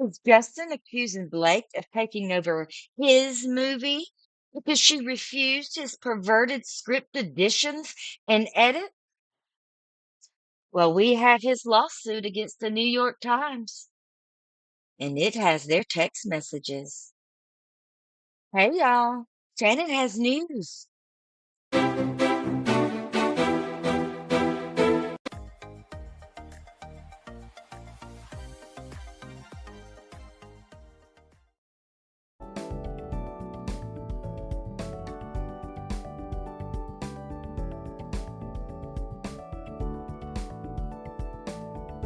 Is Justin accusing Blake of taking over his movie because she refused his perverted script additions and edit? Well, we have his lawsuit against the New York Times, and it has their text messages. Hey, y'all. Shannon has news.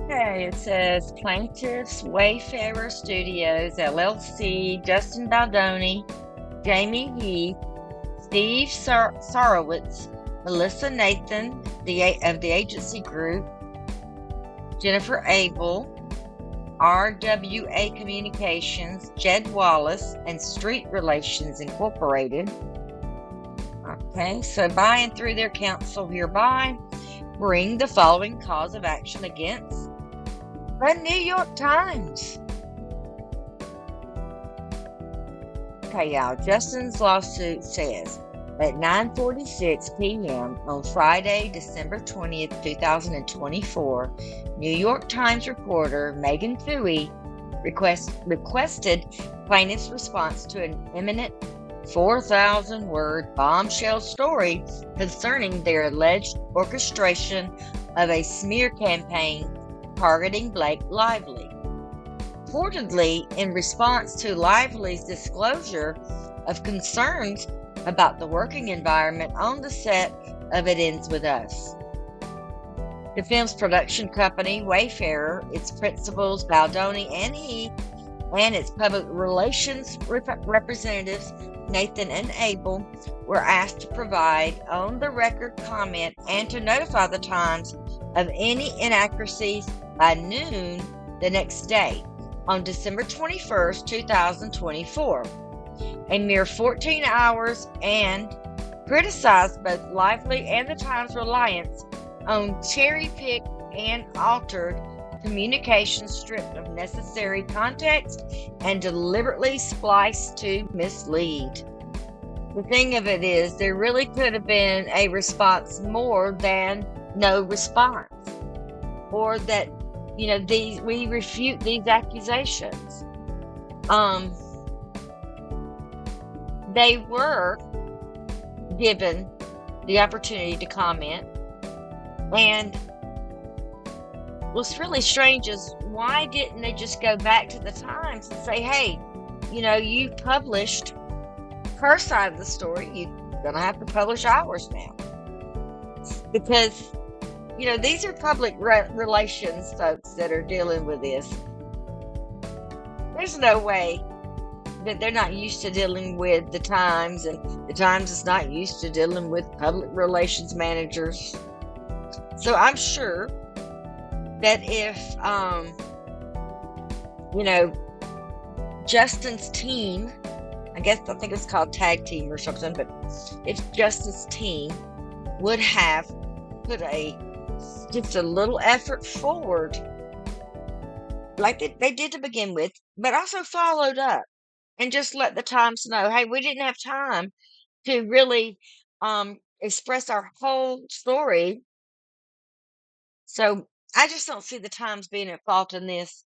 Okay, it says plaintiffs, Wayfarer Studios, LLC, Justin Baldoni, Jamie Heath, Steve Sarowitz, Melissa Nathan of the agency group, Jennifer Abel, RWA Communications, Jed Wallace, and Street Relations Incorporated. Okay, so by and through their counsel hereby bring the following cause of action against the New York Times. Okay, y'all. Justin's lawsuit says at 9:46 p.m. on Friday, December 20th, 2024, New York Times reporter Megan Twohey requested plaintiff's response to an imminent 4,000-word bombshell story concerning their alleged orchestration of a smear campaign targeting Blake Lively. Reportedly, in response to Lively's disclosure of concerns about the working environment on the set of It Ends With Us. The film's production company, Wayfarer, its principals, Baldoni and Heath, and its public relations representatives, Nathan and Abel, were asked to provide on-the-record comment and to notify the Times of any inaccuracies by noon the next day, on December 21st, 2024, a mere 14 hours, and criticized both Lively and the Times' reliance on cherry-picked and altered communication stripped of necessary context and deliberately spliced to mislead. The thing of it is, there really could have been a response more than no response, or that, we refute these accusations. They were given the opportunity to comment, and what's really strange is, why didn't they just go back to the Times and say, hey, you published her side of the story, you're gonna have to publish ours now? Because these are public relations folks that are dealing with this. There's no way that they're not used to dealing with the Times, and the Times is not used to dealing with public relations managers. So I'm sure that if, Justin's team, I think it's called tag team or something, but if Justin's team would have put just a little effort forward, like they did to begin with, but also followed up and just let the Times know, hey, we didn't have time to really express our whole story. So I just don't see the Times being at fault in this.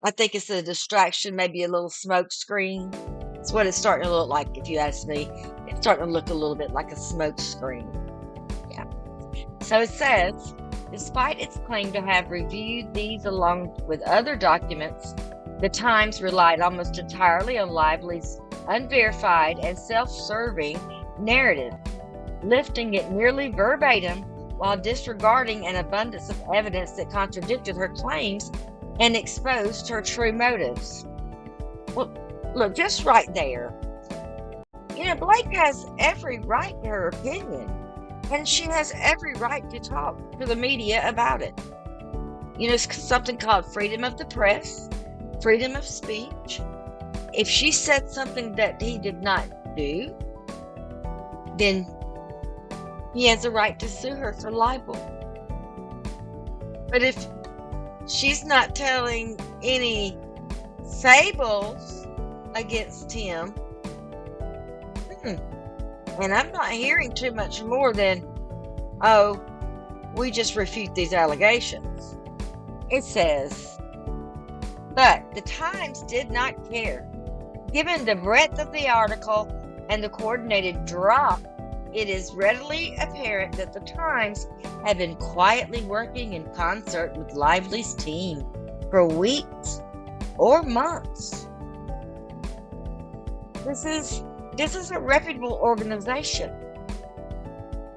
I think it's a distraction, maybe a little smoke screen. It's what it's starting to look like, if you ask me. It's starting to look a little bit like a smoke screen. Yeah. So it says, despite its claim to have reviewed these along with other documents, the Times relied almost entirely on Lively's unverified and self-serving narrative, lifting it nearly verbatim while disregarding an abundance of evidence that contradicted her claims and exposed her true motives. Well, look, just right there. Blake has every right to her opinion, and she has every right to talk to the media about it. It's something called freedom of the press, freedom of speech. If she said something that he did not do, then he has a right to sue her for libel. But if she's not telling any fables against him. And I'm not hearing too much more than, oh, we just refute these allegations. It says, but the Times did not care. Given the breadth of the article and the coordinated drop, it is readily apparent that the Times have been quietly working in concert with Lively's team for weeks or months. This is a reputable organization.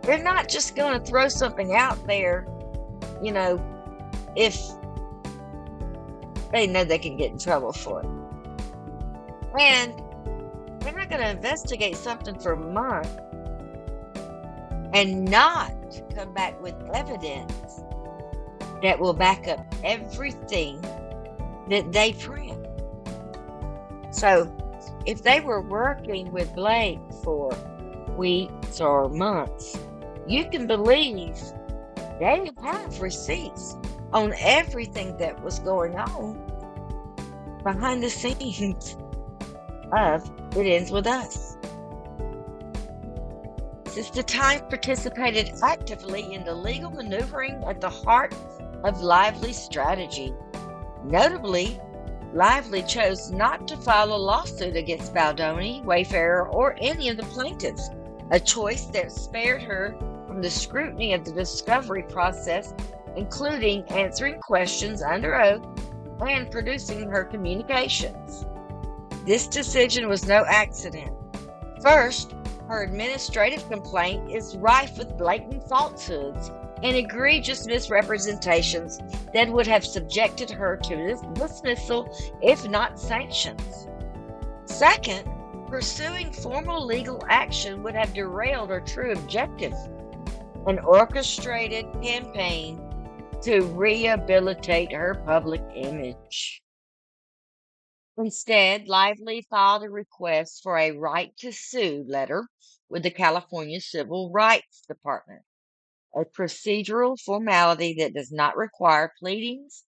They're not just going to throw something out there, if they know they can get in trouble for it. And they're not going to investigate something for a month and not come back with evidence that will back up everything that they print. So if they were working with Blake for weeks or months, you can believe they have receipts on everything that was going on behind the scenes of It Ends With Us. Since the Times participated actively in the legal maneuvering at the heart of Lively's strategy. Notably, Lively chose not to file a lawsuit against Baldoni, Wayfarer, or any of the plaintiffs, a choice that spared her from the scrutiny of the discovery process, including answering questions under oath and producing her communications. This decision was no accident. First, her administrative complaint is rife with blatant falsehoods and egregious misrepresentations that would have subjected her to dismissal, if not sanctions. Second, pursuing formal legal action would have derailed her true objective, an orchestrated campaign to rehabilitate her public image. Instead, Lively filed a request for a right to sue letter with the California Civil Rights Department, a procedural formality that does not require pleadings,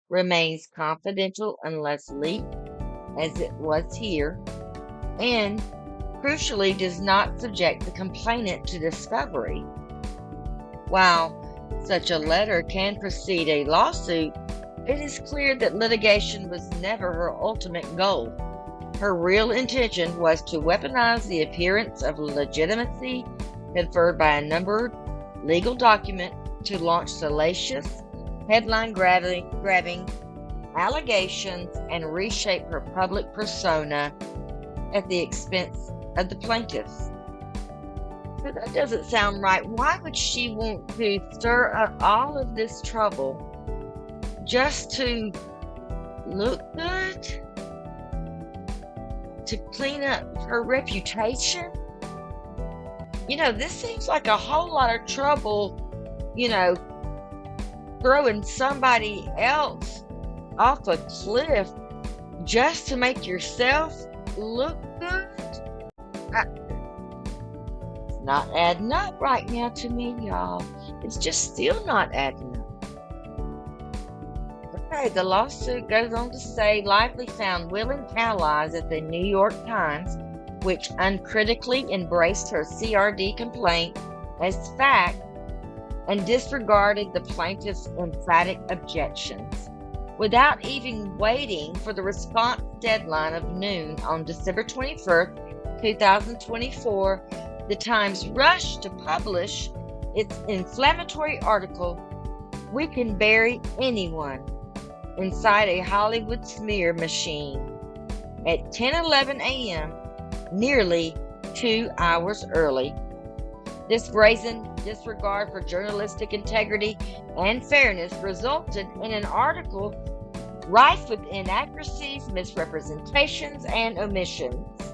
remains confidential unless leaked, as it was here, and, crucially, does not subject the complainant to discovery. While such a letter can precede a lawsuit, it is clear that litigation was never her ultimate goal. Her real intention was to weaponize the appearance of legitimacy conferred by a numbered legal document to launch salacious, headline-grabbing allegations and reshape her public persona at the expense of the plaintiffs. But that doesn't sound right. Why would she want to stir up all of this trouble just to look good? To clean up her reputation? This seems like a whole lot of trouble, throwing somebody else off a cliff just to make yourself look good. It's not adding up right now to me, y'all. It's just still not adding up. Okay, the lawsuit goes on to say Lively found willing allies at the New York Times, which uncritically embraced her CRD complaint as fact and disregarded the plaintiff's emphatic objections. Without even waiting for the response deadline of noon on December 21st, 2024, the Times rushed to publish its inflammatory article, "We Can Bury Anyone Inside a Hollywood Smear Machine," at 10:11 a.m., nearly 2 hours early. This brazen disregard for journalistic integrity and fairness resulted in an article rife with inaccuracies, misrepresentations, and omissions.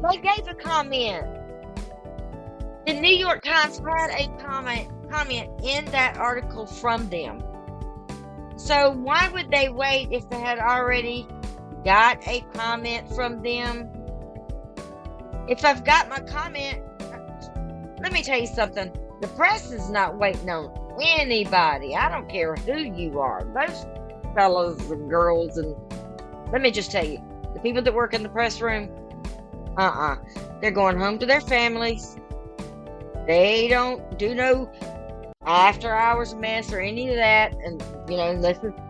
They gave a comment. The New York Times had a comment in that article from them. So why would they wait if they had already got a comment from them? If I've got my comment, let me tell you something. The press is not waiting on anybody. I don't care who you are. Those fellows and girls and let me just tell you, the people that work in the press room, they're going home to their families. They don't do no after hours mess or any of that, and unless it's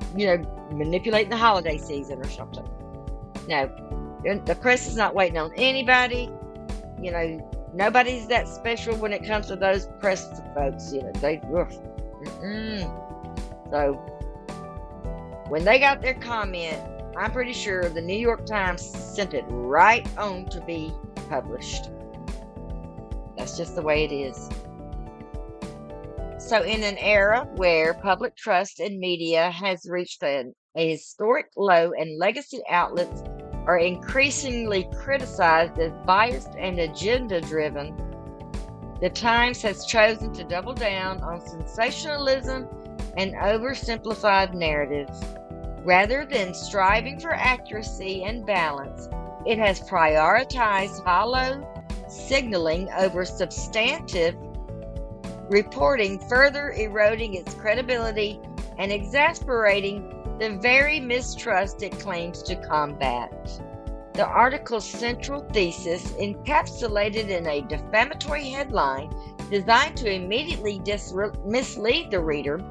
manipulating the holiday season or something. No, the press is not waiting on anybody. Nobody's that special when it comes to those press folks. So when they got their comment, I'm pretty sure the New York Times sent it right on to be published. That's just the way it is. So in an era where public trust in media has reached a historic low and legacy outlets are increasingly criticized as biased and agenda-driven, the Times has chosen to double down on sensationalism and oversimplified narratives. Rather than striving for accuracy and balance, it has prioritized hollow signaling over substantive reporting, further eroding its credibility and exasperating the very mistrust it claims to combat. The article's central thesis, encapsulated in a defamatory headline designed to immediately mislead the reader,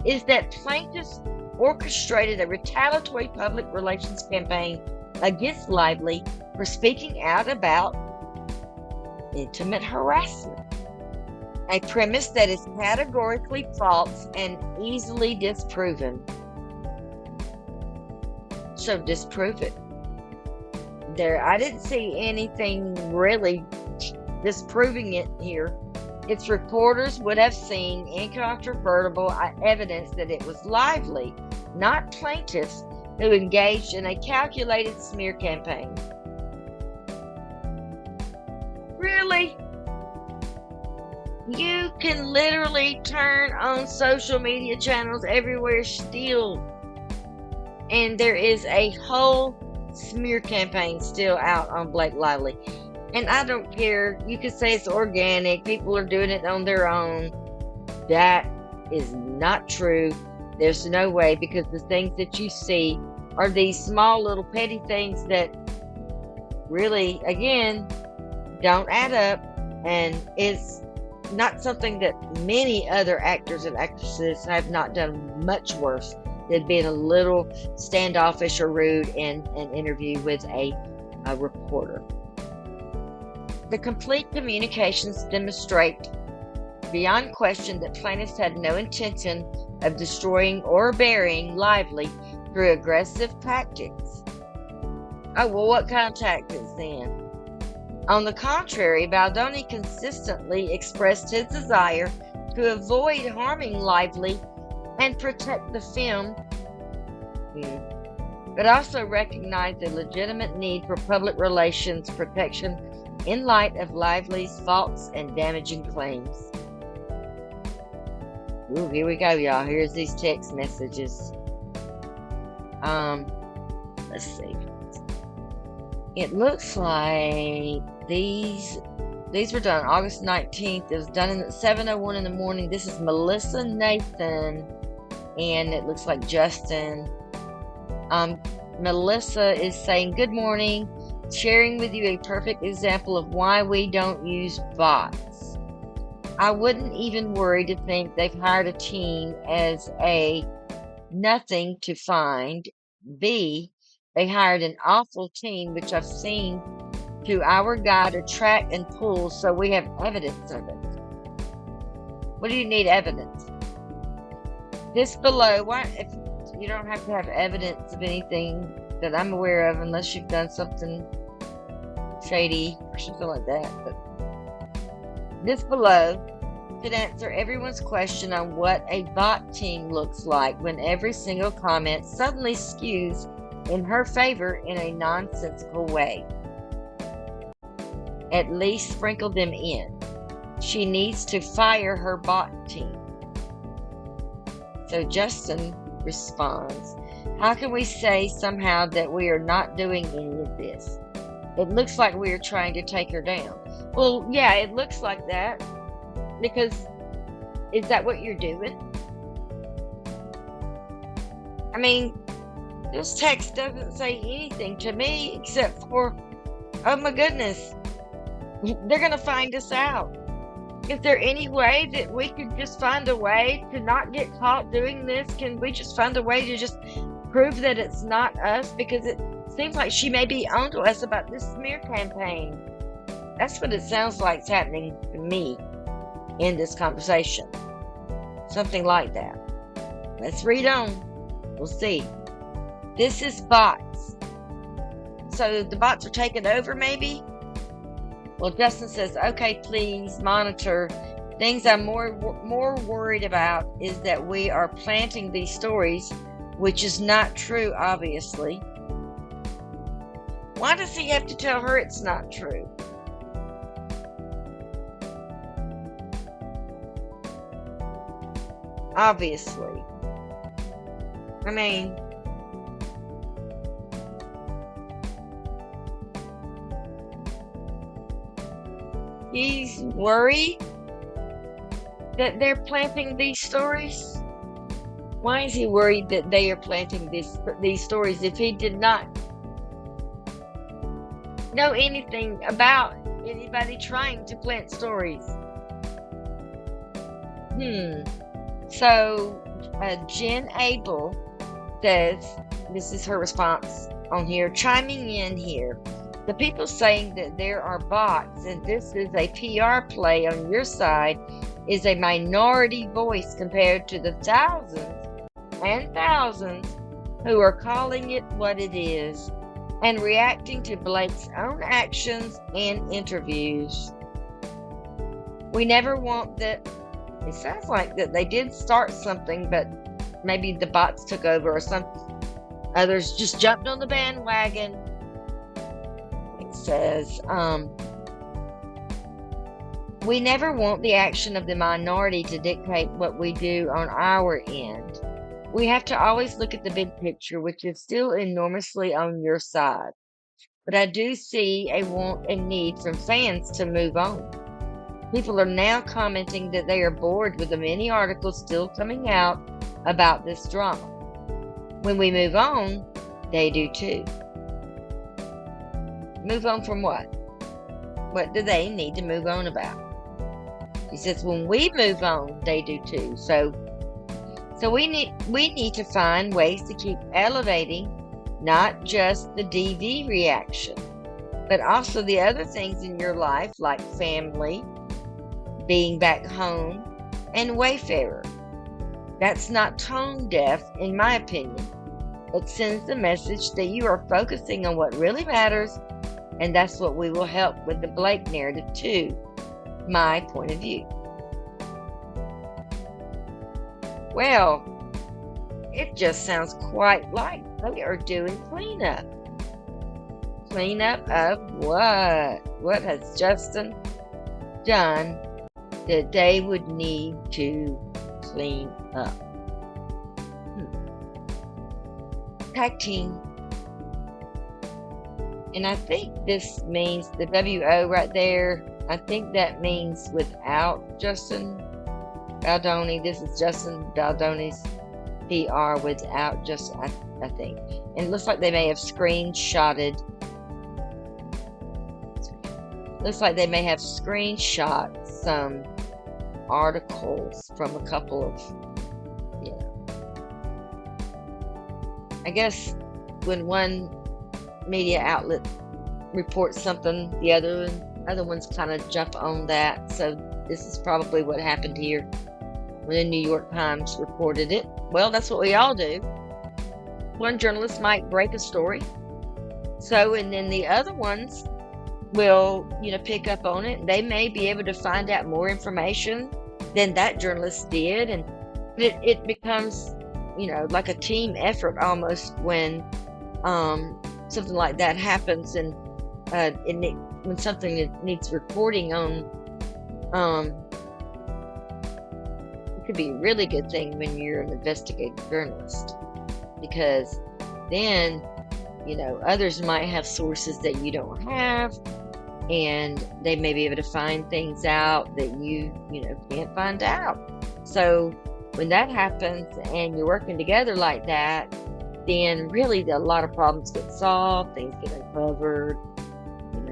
is that plaintiffs orchestrated a retaliatory public relations campaign against Lively for speaking out about intimate harassment. A premise that is categorically false and easily disproven. So disprove it. I didn't see anything really disproving it here. Its reporters would have seen incontrovertible evidence that it was Lively, not plaintiffs, who engaged in a calculated smear campaign. Really? You can literally turn on social media channels everywhere still, and there is a whole smear campaign still out on Blake Lively. And I don't care. You could say it's organic. People are doing it on their own. That is not true. There's no way, because the things that you see are these small little petty things that really, again, don't add up. And it's not something that many other actors and actresses have not done much worse than being a little standoffish or rude in an interview with a reporter. The complete communications demonstrate beyond question that plaintiffs had no intention of destroying or burying Lively through aggressive tactics. Oh, well, what kind of tactics then? On the contrary, Baldoni consistently expressed his desire to avoid harming Lively and protect the film, but also recognized the legitimate need for public relations protection in light of Lively's false and damaging claims. Ooh, here we go, y'all. Here's these text messages. Let's see. It looks like these were done August 19th. It was done at 7:01 in the morning. This is Melissa, Nathan, and it looks like Justin. Melissa is saying, "Good morning. Sharing with you a perfect example of why we don't use bots. I wouldn't even worry to think they've hired a team as A, nothing to find, B, they hired an awful team, which I've seen, to our guy to track and pull so we have evidence of it." What do you need evidence? This below, why, if you don't have to have evidence of anything that I'm aware of unless you've done something shady or something like that. But this below could answer everyone's question on what a bot team looks like when every single comment suddenly skews in her favor in a nonsensical way. At least sprinkle them in. She needs to fire her bot team. So Justin responds, "How can we say somehow that we are not doing any of this? It looks like we are trying to take her down." Well, yeah, it looks like that, because is that what you're doing? I mean, This text doesn't say anything to me except for, oh my goodness, they're going to find us out. Is there any way that we could just find a way to not get caught doing this? Can we just find a way to just prove that it's not us? Because it seems like she may be onto us about this smear campaign. That's what it sounds like is happening to me in this conversation. Something like that. Let's read on. We'll see. This is bots. So the bots are taking over, maybe? Well, Justin says, okay, please monitor. Things I'm more worried about is that we are planting these stories, which is not true, obviously. Why does he have to tell her it's not true? Obviously. I mean, he's worried that they're planting these stories. Why is he worried that they are planting these stories if he did not know anything about anybody trying to plant stories? So Jen Abel says, this is her response on here, chiming in here. The people saying that there are bots and this is a PR play on your side is a minority voice compared to the thousands and thousands who are calling it what it is and reacting to Blake's own actions and interviews. We never want that. It sounds like that they did start something, but maybe the bots took over or some others just jumped on the bandwagon. It says, we never want the action of the minority to dictate what we do on our end. We have to always look at the big picture, which is still enormously on your side. But I do see a want and need from fans to move on. People are now commenting that they are bored with the many articles still coming out about this drama. When we move on, they do too. Move on from what? What do they need to move on about? He says, when we move on, they do too. So we need to find ways to keep elevating not just the DV reaction, but also the other things in your life like family, being back home, and Wayfarer. That's not tone deaf, in my opinion. It sends the message that you are focusing on what really matters, and that's what we will help with the Blake narrative too, my point of view. Well, it just sounds quite like they are doing cleanup. Cleanup of what? What has Justin done that they would need to clean up? Tag team. And I think this means the WO right there. I think that means without Justin Baldoni. This is Justin Baldoni's PR without just, I think. And it looks like they may have screenshotted. Looks like they may have screenshot some articles from a couple of, I guess when one media outlet reports something, the other ones kind of jump on that. So this is probably what happened here when the New York Times reported it. Well, that's what we all do. One journalist might break a story, and then the other ones will, pick up on it. They may be able to find out more information than that journalist did, and it becomes, like a team effort almost when something like that happens, and when something needs reporting on, it could be a really good thing when you're an investigative journalist, because then others might have sources that you don't have, and they may be able to find things out that you can't find out. So when that happens and you're working together like that, then really a lot of problems get solved, things get uncovered,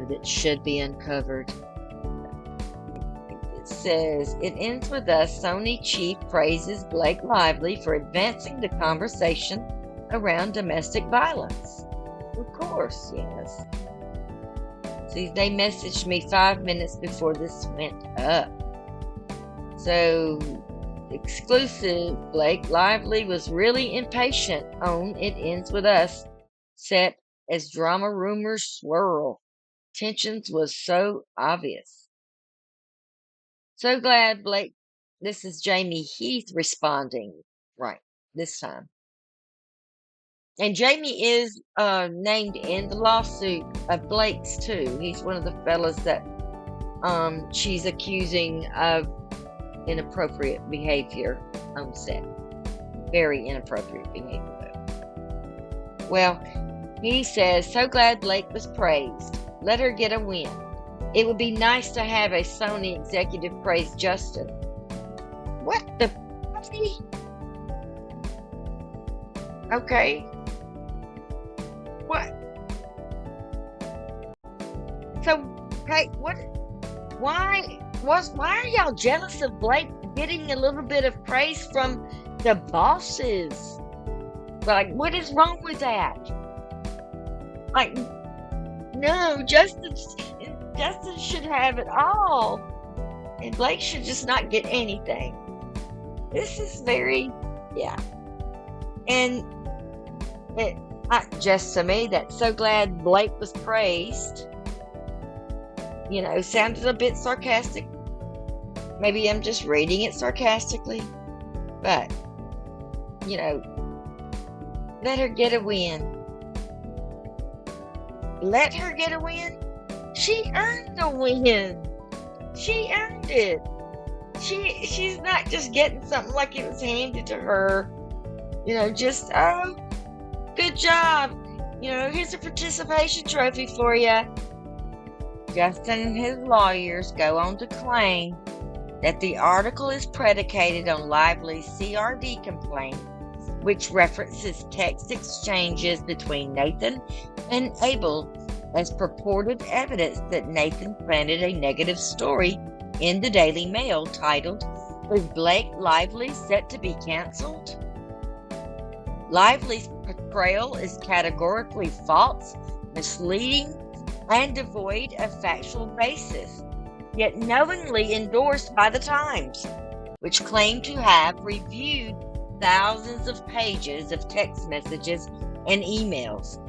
that should be uncovered. It says, it ends with us, Sony chief praises Blake Lively for advancing the conversation around domestic violence. Of course, yes. See, they messaged me 5 minutes before this went up. So, exclusive, Blake Lively was really impatient on It Ends With Us, set as drama rumors swirl. Tensions was so obvious. So glad Blake, this is Jamie Heath responding, right, this time. And Jamie is named in the lawsuit of Blake's too. He's one of the fellas that she's accusing of inappropriate behavior on set. Very inappropriate behavior, though. Well, he says, so glad Blake was praised. Let her get a win. It would be nice to have a Sony executive praise Justin. What the puppy? Okay. What? So, hey, why are y'all jealous of Blake getting a little bit of praise from the bosses? Like, what is wrong with that? Like, no, Justin should have it all. And Blake should just not get anything. This is very, yeah. And just to me, that's so glad Blake was praised. Sounded a bit sarcastic. Maybe I'm just reading it sarcastically. But, let her get a win. Let her get a win? She earned the win. She earned it. She's not just getting something like it was handed to her. Just, oh, good job. Here's a participation trophy for you. Justin and his lawyers go on to claim that the article is predicated on Lively's CRD complaint, which references text exchanges between Nathan and Abel as purported evidence that Nathan planted a negative story in the Daily Mail titled, "Is Blake Lively set to be canceled?" Lively's portrayal is categorically false, misleading, and devoid of factual basis, yet knowingly endorsed by the Times, which claimed to have reviewed thousands of pages of text messages and emails.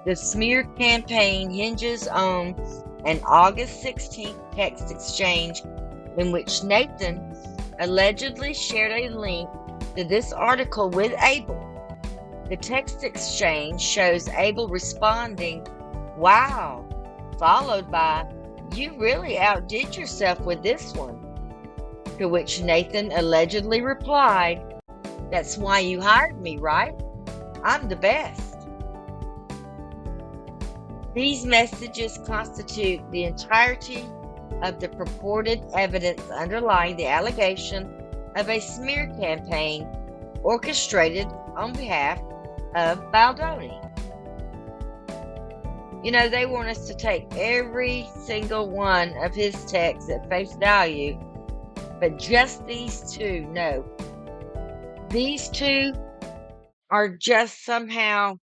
The smear campaign hinges on an August 16th text exchange in which Nathan allegedly shared a link to this article with Abel. The text exchange shows Abel responding, "Wow," followed by, "You really outdid yourself with this one." To which Nathan allegedly replied, "That's why you hired me, right? I'm the best." These messages constitute the entirety of the purported evidence underlying the allegation of a smear campaign orchestrated on behalf of Baldoni. They want us to take every single one of his texts at face value, but just these two, no. These two are just somehow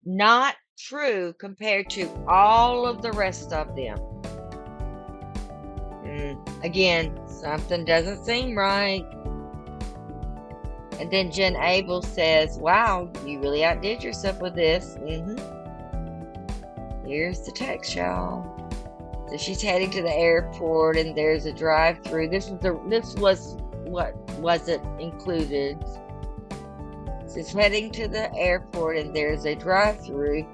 not true compared to all of the rest of them. Again, something doesn't seem right. And then Jen Abel says, "Wow, you really outdid yourself with this." Here's the text, y'all. So she's heading to the airport, and there's a drive-through. This was what wasn't included. She's heading to the airport, and there's a drive-through.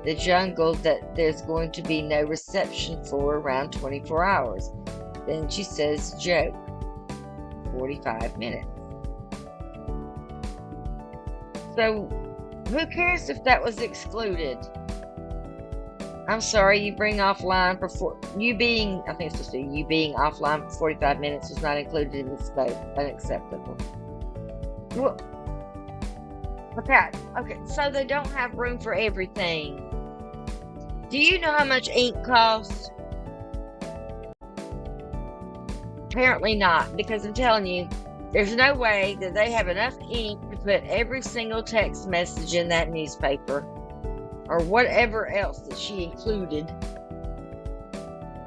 The jungle that there's going to be no reception for around 24 hours. Then she says, "Joke, 45 minutes." So, who cares if that was excluded? I'm sorry, you being offline for you being offline for 45 minutes was not included in this vote. Unacceptable. Well, Okay, so they don't have room for everything. Do you know how much ink costs? Apparently not, because I'm telling you, there's no way that they have enough ink to put every single text message in that newspaper or whatever else that she included.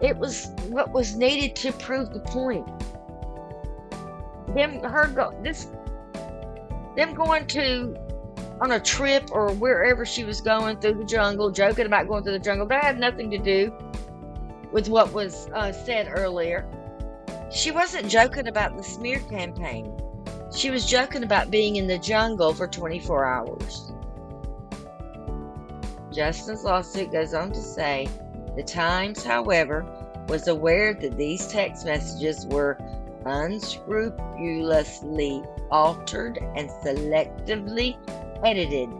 It was what was needed to prove the point. Them going to on a trip or wherever she was going through the jungle, joking about going through the jungle, that had nothing to do with what was said earlier. She wasn't joking about the smear campaign. She was joking about being in the jungle for 24 hours. Justin's lawsuit goes on to say, the Times, however, was aware that these text messages were unscrupulously altered and selectively edited,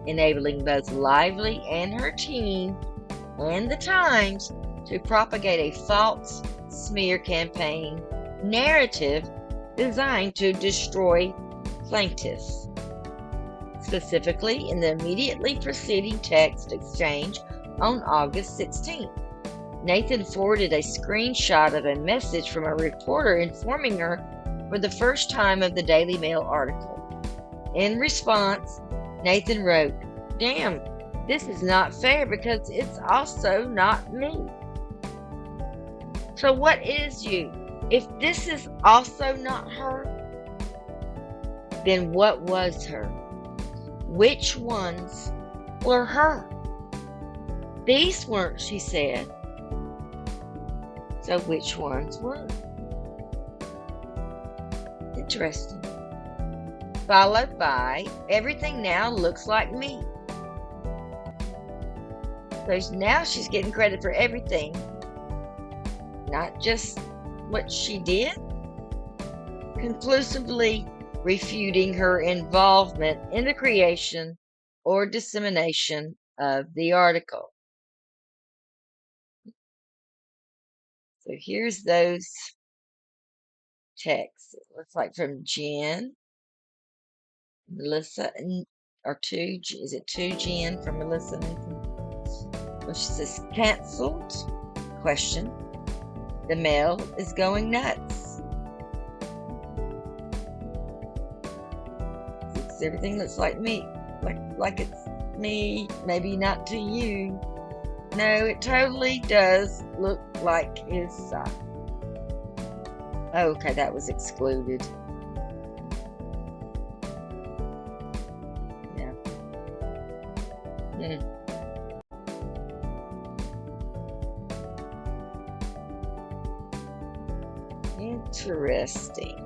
enabling both Lively and her team and the Times to propagate a false smear campaign narrative designed to destroy plaintiffs. Specifically, in the immediately preceding text exchange on August 16th, Nathan forwarded a screenshot of a message from a reporter informing her for the first time of the Daily Mail article. In response, Nathan wrote, "Damn, this is not fair because it's also not me." So what is you? If this is also not her, then what was her? Which ones were her? These weren't, she said. So which ones were? Interesting. Followed by, everything now looks like me. So now she's getting credit for everything. Not just what she did, conclusively refuting her involvement in the creation or dissemination of the article. So here's those texts. It looks like from Jen, Melissa, or is it two Jen from Melissa Nathan? Well, she says, canceled? Question. The mail is going nuts. Everything looks like me. Like it's me, maybe not to you. No, it totally does look like his side. Okay, that was excluded. Yeah. Interesting.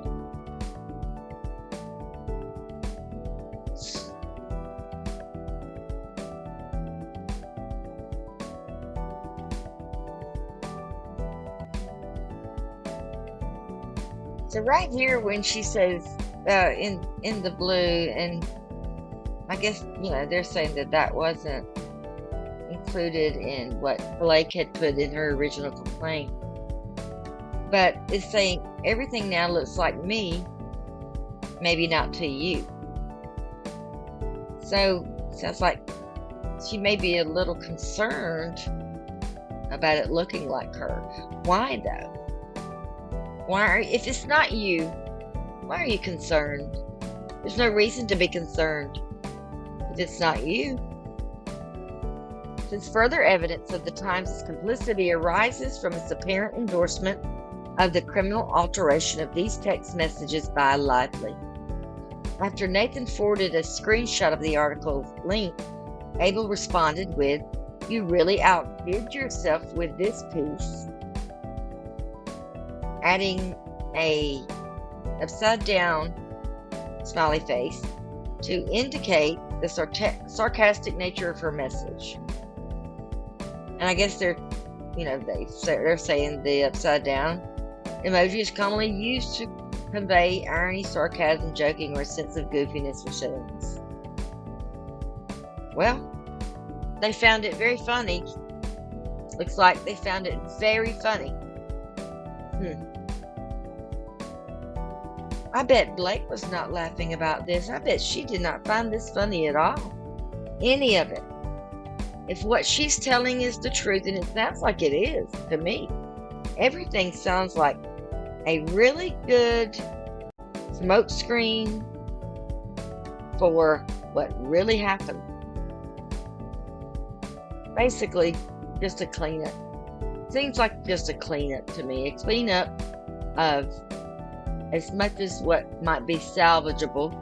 So right here when she says in the blue, and I guess, they're saying that wasn't included in what Blake had put in her original complaint. But it's saying everything now looks like me, maybe not to you. So sounds like she may be a little concerned about it looking like her. Why though? If it's not you, why are you concerned? There's no reason to be concerned if it's not you. Since further evidence of the Times' complicity arises from its apparent endorsement of the criminal alteration of these text messages by Lively. After Nathan forwarded a screenshot of the article's link, Abel responded with, "You really outdid yourself with this piece," adding a upside-down smiley face to indicate the sarcastic nature of her message. And I guess they're saying the upside-down emoji is commonly used to convey irony, sarcasm, joking, or a sense of goofiness or silliness. Well, they found it very funny. Looks like they found it very funny. I bet Blake was not laughing about this. I bet she did not find this funny at all. Any of it. If what she's telling is the truth, and it sounds like it is to me, everything sounds like a really good smokescreen for what really happened. Basically, just a cleanup. Seems like just a cleanup to me. A cleanup of as much as what might be salvageable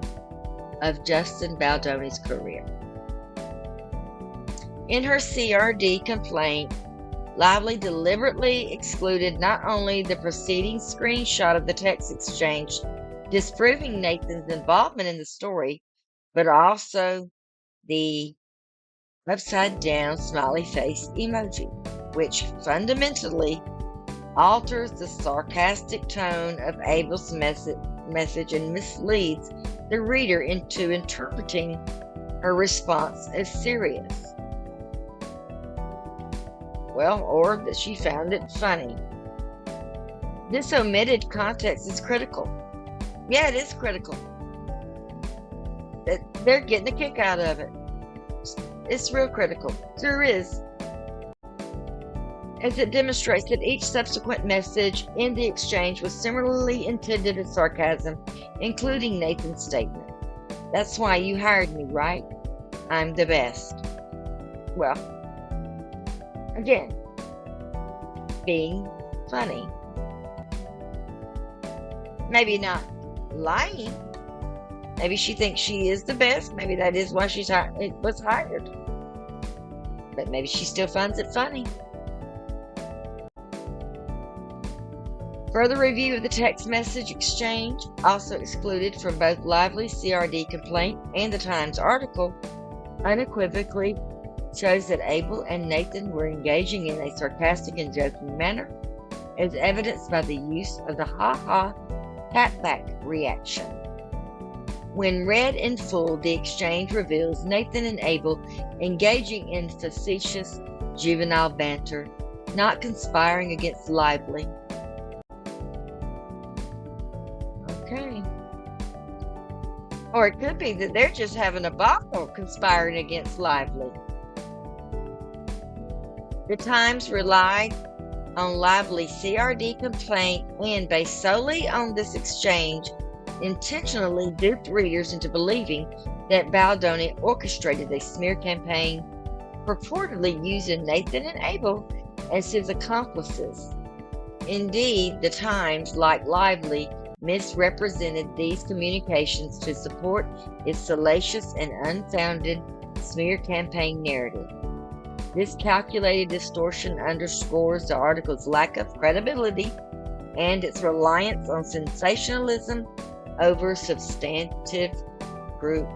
of Justin Baldoni's career. In her CRD complaint, Lively deliberately excluded not only the preceding screenshot of the text exchange disproving Nathan's involvement in the story, but also the upside down smiley face emoji, which fundamentally alters the sarcastic tone of Abel's message and misleads the reader into interpreting her response as serious. Well, or that she found it funny. This omitted context is critical. Yeah, it is critical. They're getting a kick out of it. It's real critical. Sure is. As it demonstrates that each subsequent message in the exchange was similarly intended as sarcasm, including Nathan's statement. That's why you hired me, right? I'm the best. Well, again, being funny. Maybe not lying. Maybe she thinks she is the best. Maybe that is why it was hired. But maybe she still finds it funny. Further review of the text message exchange, also excluded from both Lively's CRD complaint and the Times article, unequivocally shows that Abel and Nathan were engaging in a sarcastic and joking manner, as evidenced by the use of the ha-ha pat-back reaction. When read in full, the exchange reveals Nathan and Abel engaging in facetious juvenile banter, not conspiring against Lively. Okay. Or it could be that they're just having a ball conspiring against Lively. The Times relied on Lively's CRD complaint and, based solely on this exchange, intentionally duped readers into believing that Baldoni orchestrated a smear campaign, purportedly using Nathan and Abel as his accomplices. Indeed, the Times, like Lively, misrepresented these communications to support its salacious and unfounded smear campaign narrative. This calculated distortion underscores the article's lack of credibility and its reliance on sensationalism over substantive proof.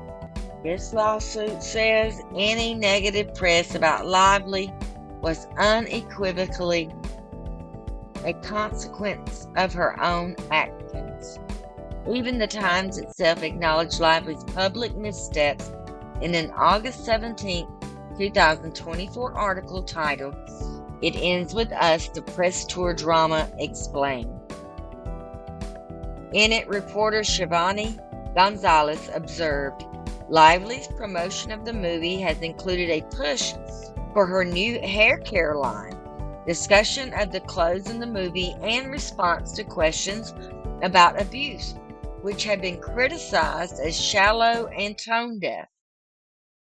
This lawsuit says any negative press about Lively was unequivocally a consequence of her own actions. Even the Times itself acknowledged Lively's public missteps in an August 17, 2024 article titled, "It Ends With Us, the Press Tour Drama Explained." In it, reporter Shivani Gonzalez observed, Lively's promotion of the movie has included a push for her new hair care line, discussion of the clothes in the movie, and response to questions about abuse, which have been criticized as shallow and tone-deaf.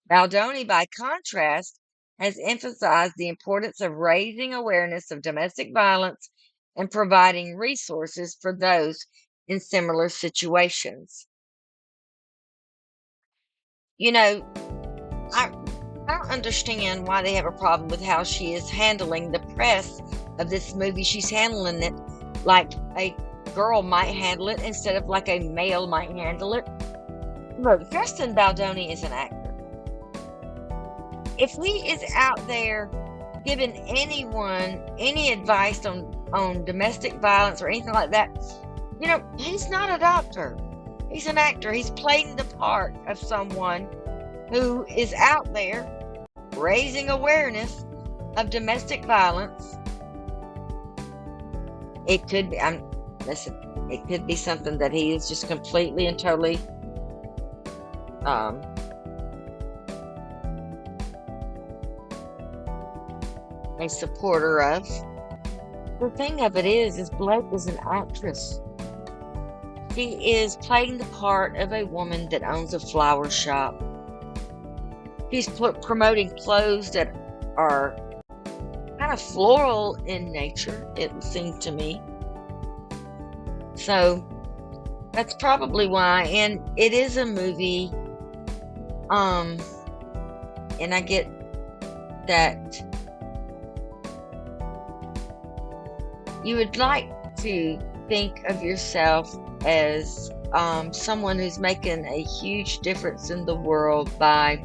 Baldoni, by contrast, has emphasized the importance of raising awareness of domestic violence and providing resources for those in similar situations. You know, I don't understand why they have a problem with how she is handling the press of this movie. She's handling it like a girl might handle it instead of like a male might handle it. Look, Justin Baldoni is an actor. If he is out there giving anyone any advice on domestic violence or anything like that, you know, he's not a doctor. He's an actor. He's playing the part of someone who is out there raising awareness of domestic violence. It could be, listen, It could be something that he is just completely and totally a supporter of. The thing of it is Blake is an actress. She is playing the part of a woman that owns a flower shop. She's promoting clothes that are kind of floral in nature, it would seem to me. So that's probably why. And it is a movie. And I get that you would like to think of yourself as someone who's making a huge difference in the world by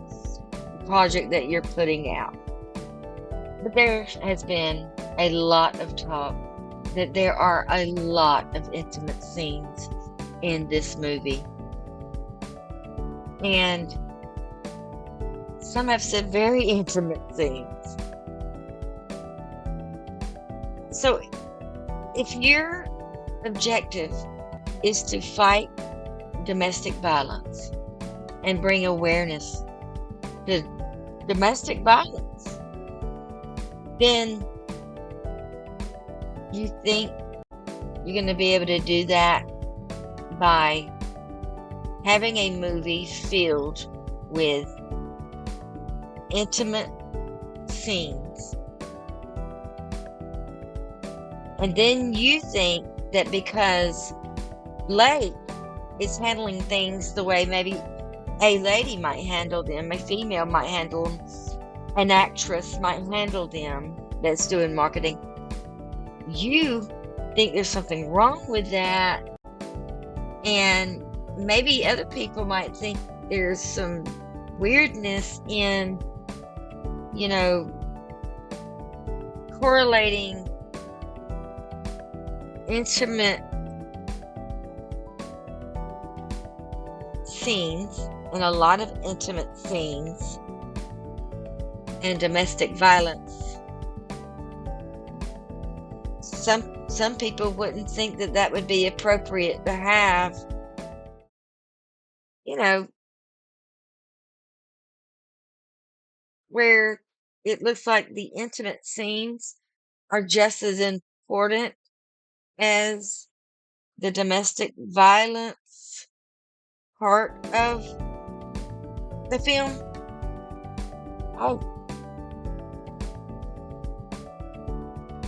the project that you're putting out. But there has been a lot of talk that there are a lot of intimate scenes in this movie. And some have said very intimate scenes. So if your objective is to fight domestic violence and bring awareness to domestic violence, then you think you're going to be able to do that by having a movie filled with intimate scenes. And then you think that because Blake is handling things the way maybe a lady might handle them, a female might handle them, an actress might handle them that's doing marketing, you think there's something wrong with that. And maybe other people might think there's some weirdness in, correlating intimate scenes and a lot of intimate scenes and domestic violence. Some people wouldn't think that would be appropriate to have, where it looks like the intimate scenes are just as important as the domestic violence part of the film. Oh,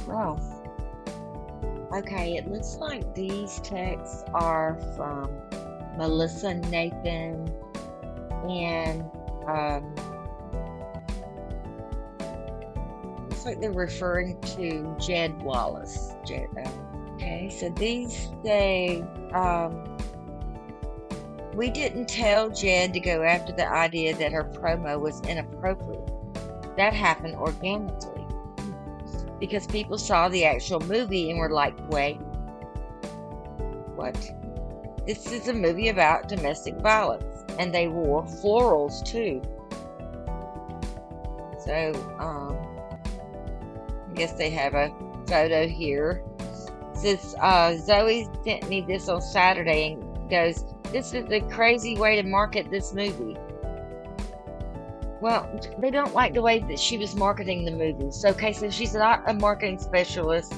well, okay, it looks like these texts are from Melissa Nathan and looks like they're referring to Jed Wallace. Okay, so these say, we didn't tell Jed to go after the idea that her promo was inappropriate. That happened organically because people saw the actual movie and were like, wait, what? This is a movie about domestic violence, and they wore florals too. So, I guess they have a photo here. It says, Zoe sent me this on Saturday and goes, this is a crazy way to market this movie. Well, they don't like the way that she was marketing the movie. So, okay, so she's not a marketing specialist.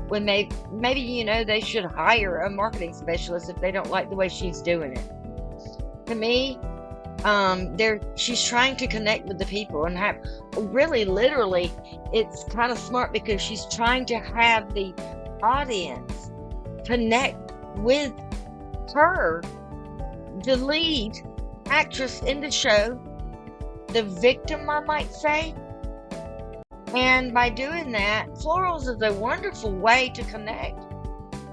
When maybe they should hire a marketing specialist if they don't like the way she's doing it. To me, she's trying to connect with the people and have, really, literally, it's kind of smart because she's trying to have the audience connect with her, the lead actress in the show, the victim, I might say. And by doing that, florals is a wonderful way to connect,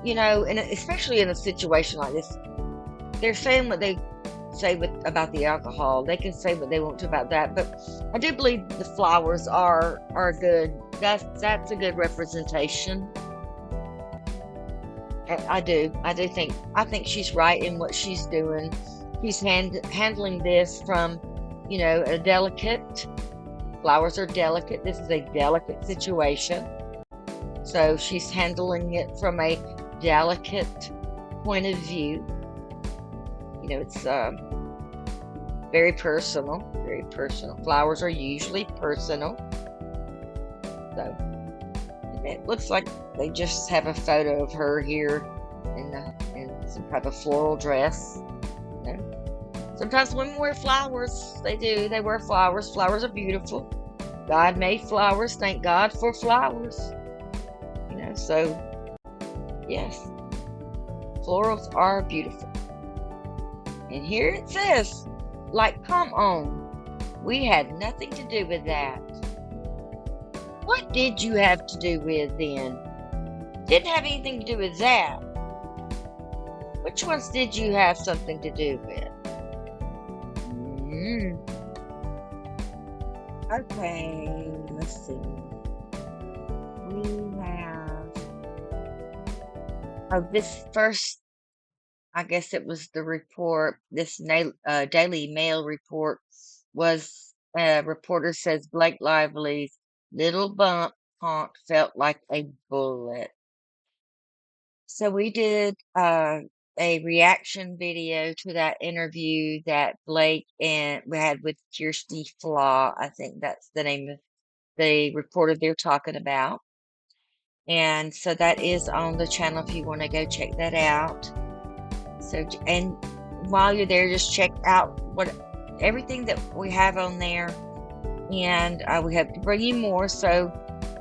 and especially in a situation like this. They're saying what they say about the alcohol. They can say what they want to about that, but I do believe the flowers are good. That's a good representation. I think she's right in what she's doing. She's handling this from, a delicate. Flowers are delicate. This is a delicate situation. So she's handling it from a delicate point of view. It's very personal, very personal. Flowers are usually personal. So, and it looks like they just have a photo of her here in some type of floral dress. Sometimes women wear flowers. They do. They wear flowers. Flowers are beautiful. God made flowers. Thank God for flowers. So yes, florals are beautiful. And here it says, like, come on. We had nothing to do with that. What did you have to do with then? Didn't have anything to do with that. Which ones did you have something to do with? Okay, let's see. We have, this first, I guess it was the report, this Daily Mail report was, reporter says Blake Lively's little bump honk felt like a bullet. So we did a reaction video to that interview that Blake and we had with Kirsty Flaw. I think that's the name of the reporter they're talking about. And so that is on the channel if you want to go check that out. So, and while you're there, just check out everything that we have on there. And we hope to bring you more. So,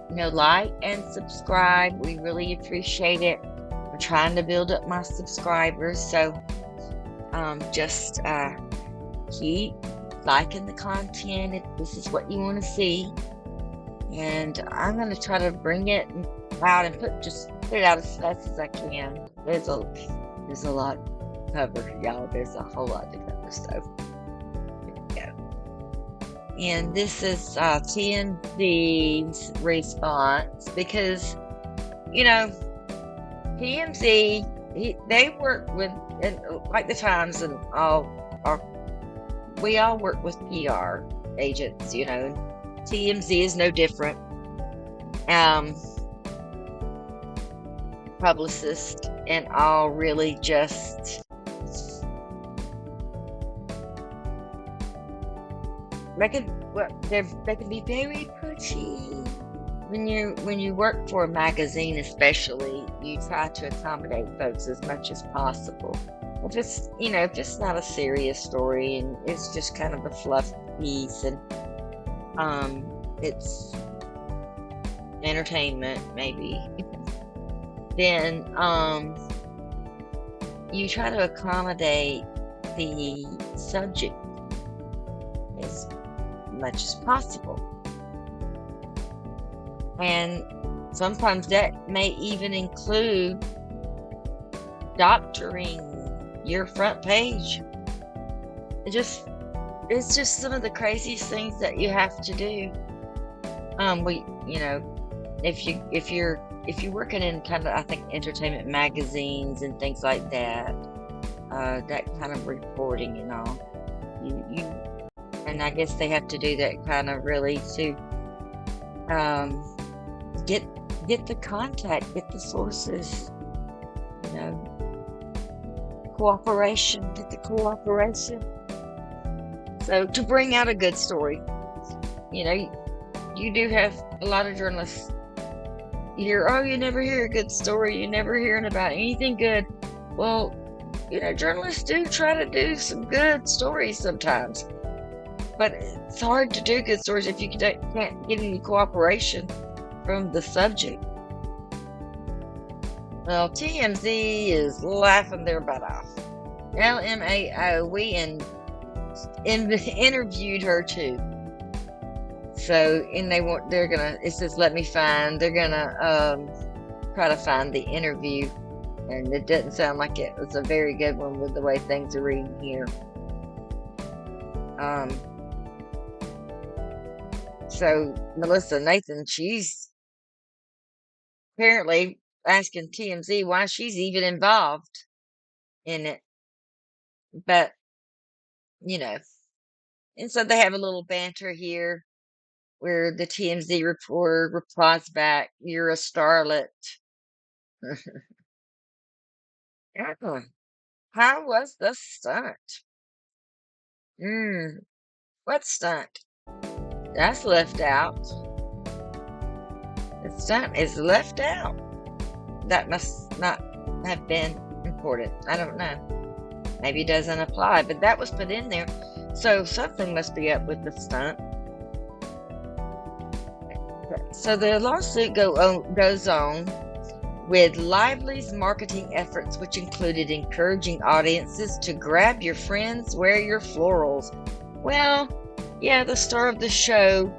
like and subscribe. We really appreciate it. We're trying to build up my subscribers. So, just keep liking the content if this is what you want to see. And I'm going to try to bring it out and put it out as fast as I can. There's a lot to cover, y'all. There's a whole lot to cover. So here we go. And this is TMZ's response because TMZ, they work with, and like the Times and we all work with PR agents, TMZ is no different. Publicist and all really just they can be very pushy. When you work for a magazine, especially, you try to accommodate folks as much as possible. If it's not a serious story and it's just kind of a fluff piece and it's entertainment maybe, then you try to accommodate the subject as much as possible. And sometimes that may even include doctoring your front page. It's just some of the craziest things that you have to do. If you're working in kind of, I think, entertainment magazines and things like that, that kind of reporting and all, and I guess they have to do that kind of really to get the contact, get the sources, cooperation, get the cooperation. So to bring out a good story, you do have a lot of journalists. You never hear a good story. You never hearing about anything good. Well, journalists do try to do some good stories sometimes, but it's hard to do good stories if you can't get any cooperation from the subject. Well, TMZ is laughing their butt off. LMAO, we interviewed her too. So, and it says, they're gonna try to find the interview. And it doesn't sound like it was a very good one with the way things are reading here. So Melissa Nathan, she's apparently asking TMZ why she's even involved in it. But, and so they have a little banter here where the TMZ reporter replies back, "You're a starlet." Uh-uh. How was the stunt? What stunt? That's left out. The stunt is left out. That must not have been important. I don't know. Maybe it doesn't apply, but that was put in there. So something must be up with the stunt. So the lawsuit goes on with Lively's marketing efforts, which included encouraging audiences to grab your friends, wear your florals. Well, yeah, the star of the show,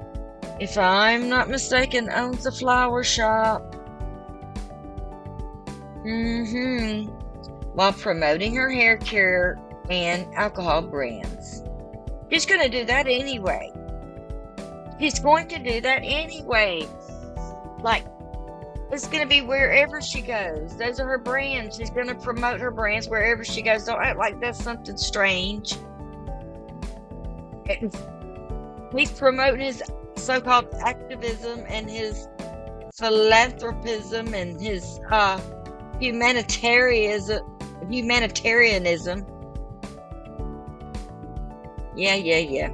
if I'm not mistaken, owns a flower shop. While promoting her hair care and alcohol brands. She's going to do that anyway. She's going to do that anyway. Like, it's going to be wherever she goes. Those are her brands. She's going to promote her brands wherever she goes. Don't act like that's something strange. He's promoting his so-called activism and his philanthropism and his humanitarianism. Yeah.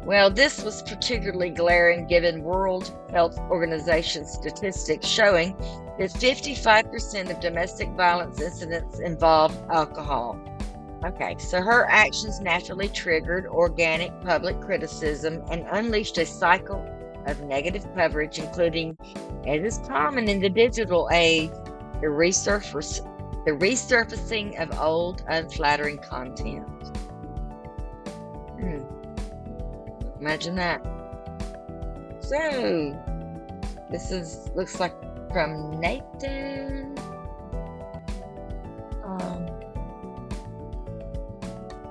Well, this was particularly glaring given World Health Organization statistics showing that 55% of domestic violence incidents involve alcohol. Okay, so her actions naturally triggered organic public criticism and unleashed a cycle of negative coverage, including, as is common in the digital age, the resurfacing of old, unflattering content. Imagine that. So, this looks like from Nathan.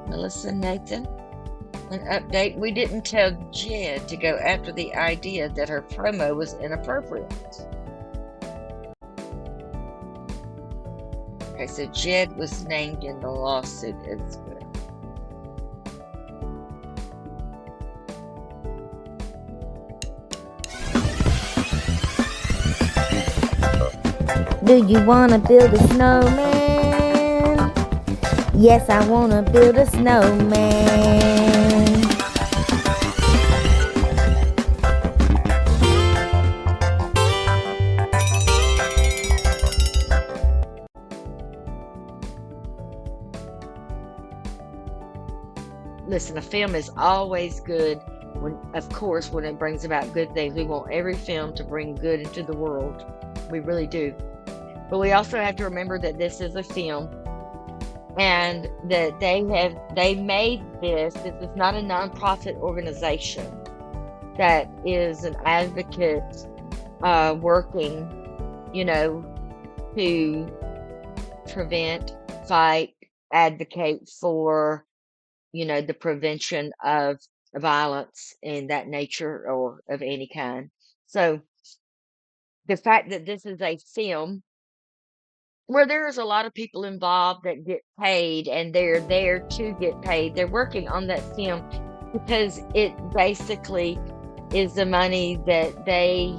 Melissa Nathan. An update. We didn't tell Jed to go after the idea that her promo was inappropriate. Okay, so Jed was named in the lawsuit as well. Do you wanna build a snowman? Yes, I wanna build a snowman. Listen, a film is always good when it brings about good things. We want every film to bring good into the world. We really do. But we also have to remember that this is a film and that they made this. This is not a nonprofit organization that is an advocate working, to prevent, fight, advocate for, the prevention of violence in that nature or of any kind. So the fact that this is a film where there's a lot of people involved that get paid and they're there to get paid. They're working on that film because it basically is the money that they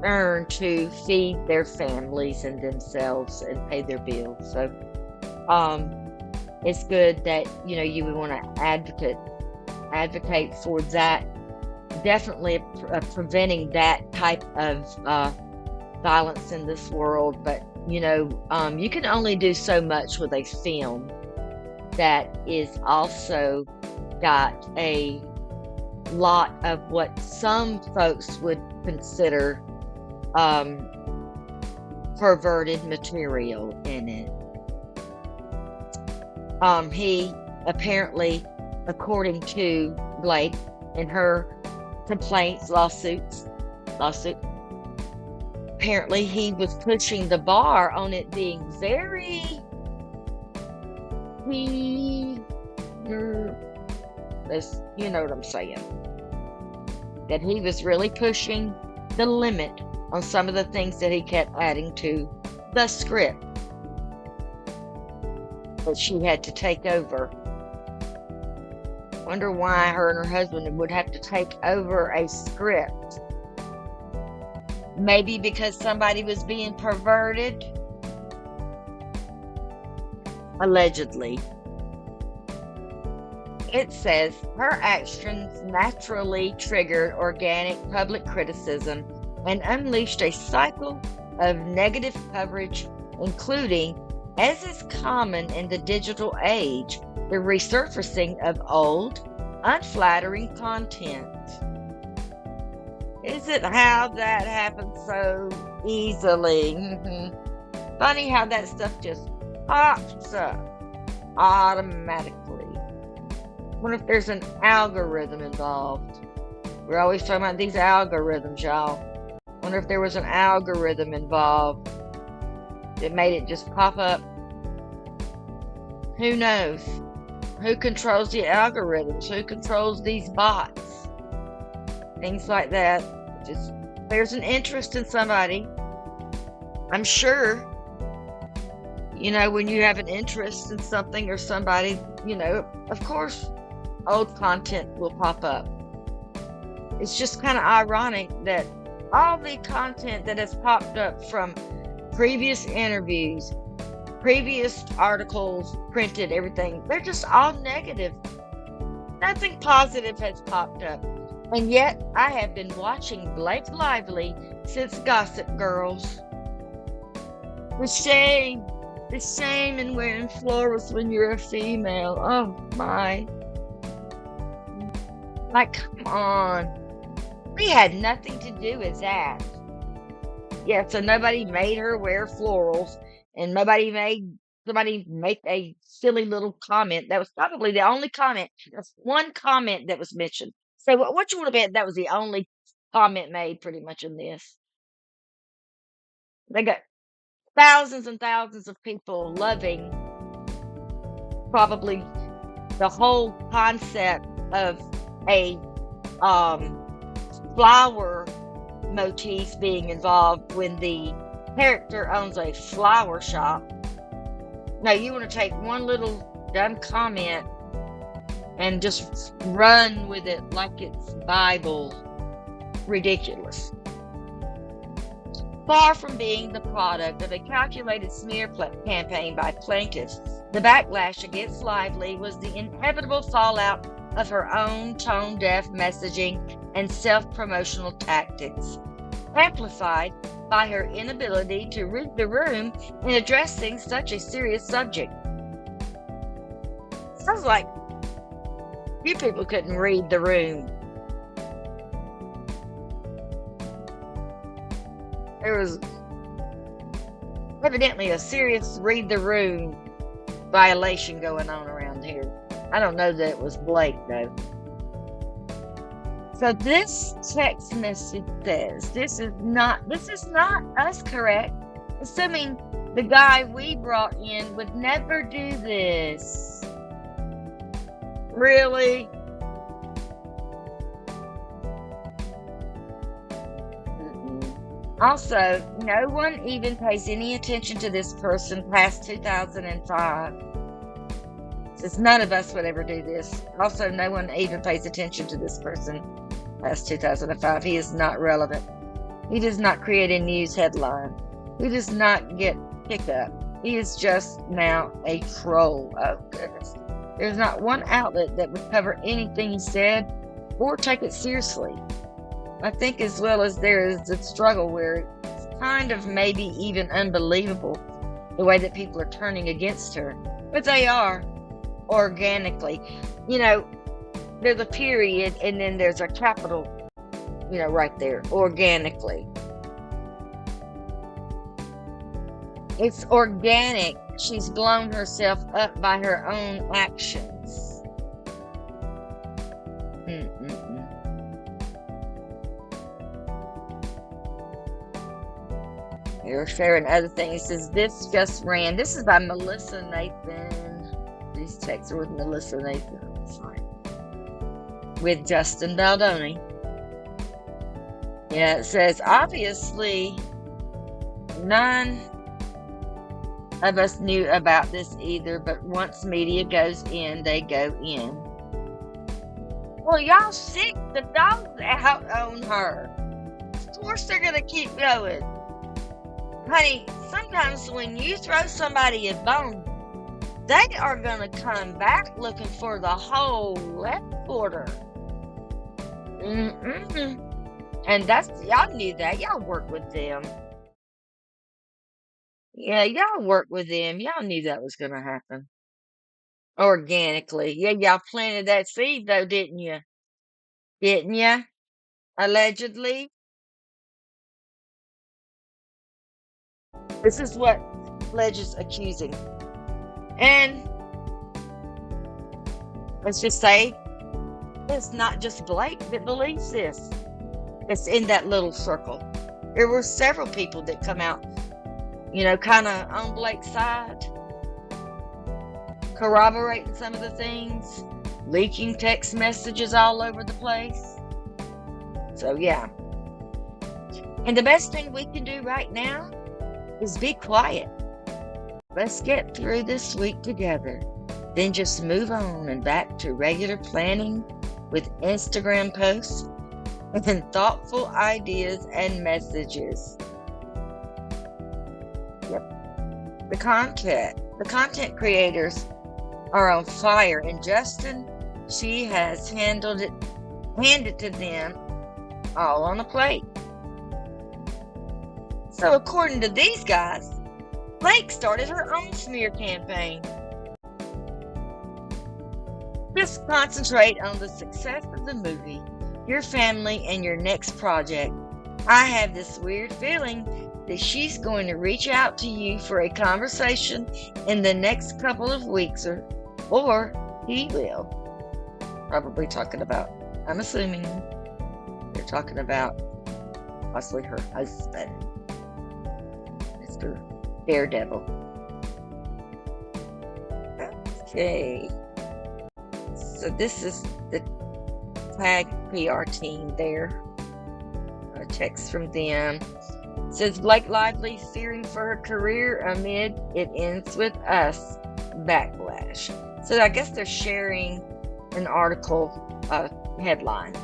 earn to feed their families and themselves and pay their bills. So it's good that, you would want to advocate for that. Definitely preventing that type of violence in this world, but you can only do so much with a film that is also got a lot of what some folks would consider perverted material in it. He apparently, according to Blake in her lawsuit, apparently he was pushing the bar on it being very you know what I'm saying, that he was really pushing the limit on some of the things that he kept adding to the script that she had to take over. Wonder why her and her husband would have to take over a script Maybe because somebody was being perverted. Allegedly. It says her actions naturally triggered organic public criticism and unleashed a cycle of negative coverage, including, as is common in the digital age, the resurfacing of old, unflattering content. Is it how that happens so easily? Funny how that stuff just pops up automatically. Wonder if there's an algorithm involved. We're always talking about these algorithms, y'all. Wonder if there was an algorithm involved that made it just pop up. Who knows? Who controls the algorithms? Who controls these bots? Things like that. Just there's an interest in somebody. I'm sure, when you have an interest in something or somebody, of course, old content will pop up. It's just kind of ironic that all the content that has popped up from previous interviews, previous articles, printed, everything, they're just all negative. Nothing positive has popped up. And yet, I have been watching Blake Lively since Gossip Girls. The shame in wearing florals when you're a female. Oh my. Like, come on. We had nothing to do with that. Yeah, so nobody made her wear florals, and somebody make a silly little comment. That was probably the only comment. That's one comment that was mentioned. So what you want to bet that was the only comment made pretty much in this. They got thousands and thousands of people loving probably the whole concept of a flower motif being involved when the character owns a flower shop. Now you want to take one little dumb comment and just run with it like it's Bible. Ridiculous. Far from being the product of a calculated smear campaign by plaintiffs, the backlash against Lively was the inevitable fallout of her own tone-deaf messaging and self-promotional tactics, amplified by her inability to read the room in addressing such a serious subject. Sounds like you people couldn't read the room. There was evidently a serious read the room violation going on around here. I don't know that it was Blake though. So this text message says, this is not us, correct? Assuming the guy we brought in would never do this. Really? Also, no one even pays any attention to this person past 2005. Since none of us would ever do this. Also, no one even pays attention to this person past 2005. He is not relevant. He does not create a news headline. He does not get picked up. He is just now a troll. Oh, goodness. There's not one outlet that would cover anything he said or take it seriously. I think as well as there is the struggle where it's kind of maybe even unbelievable the way that people are turning against her. But they are, organically. There's a period and then there's a capital, right there, organically. It's organic. She's blown herself up by her own actions. You're sharing other things. It says, this just ran. This is by Melissa Nathan. These texts are with Melissa Nathan. Sorry. With Justin Baldoni. Yeah, it says, obviously, none of us knew about this either, but once media goes in, they go in. Well, y'all sick the dogs out on her. course they're going to keep going. Honey, sometimes when you throw somebody a bone, they are going to come back looking for the whole left quarter. And y'all knew that. Y'all work with them. Yeah, y'all work with them. Y'all knew that was going to happen. Organically. Yeah, y'all planted that seed though, didn't you? Didn't you? Allegedly. This is what Ledge is accusing. And let's just say it's not just Blake that believes this. It's in that little circle. There were several people that come out, kind of on Blake's side, corroborating some of the things, leaking text messages all over the place. So, yeah. And the best thing we can do right now is be quiet. Let's get through this week together. Then just move on and back to regular planning with Instagram posts and thoughtful ideas and messages. Yep. The content creators are on fire, and Justin, she has handed to them all on a plate. So according to these guys, Blake started her own smear campaign. Just concentrate on the success of the movie, your family, and your next project. I have this weird feeling that she's going to reach out to you for a conversation in the next couple of weeks, or he will. Probably talking about, I'm assuming they're talking about possibly her husband, Mr. Daredevil. Okay. So this is the tag PR team there. A text from them. It says Blake Lively fearing for her career amid it ends with us backlash. So I guess they're sharing an article, headline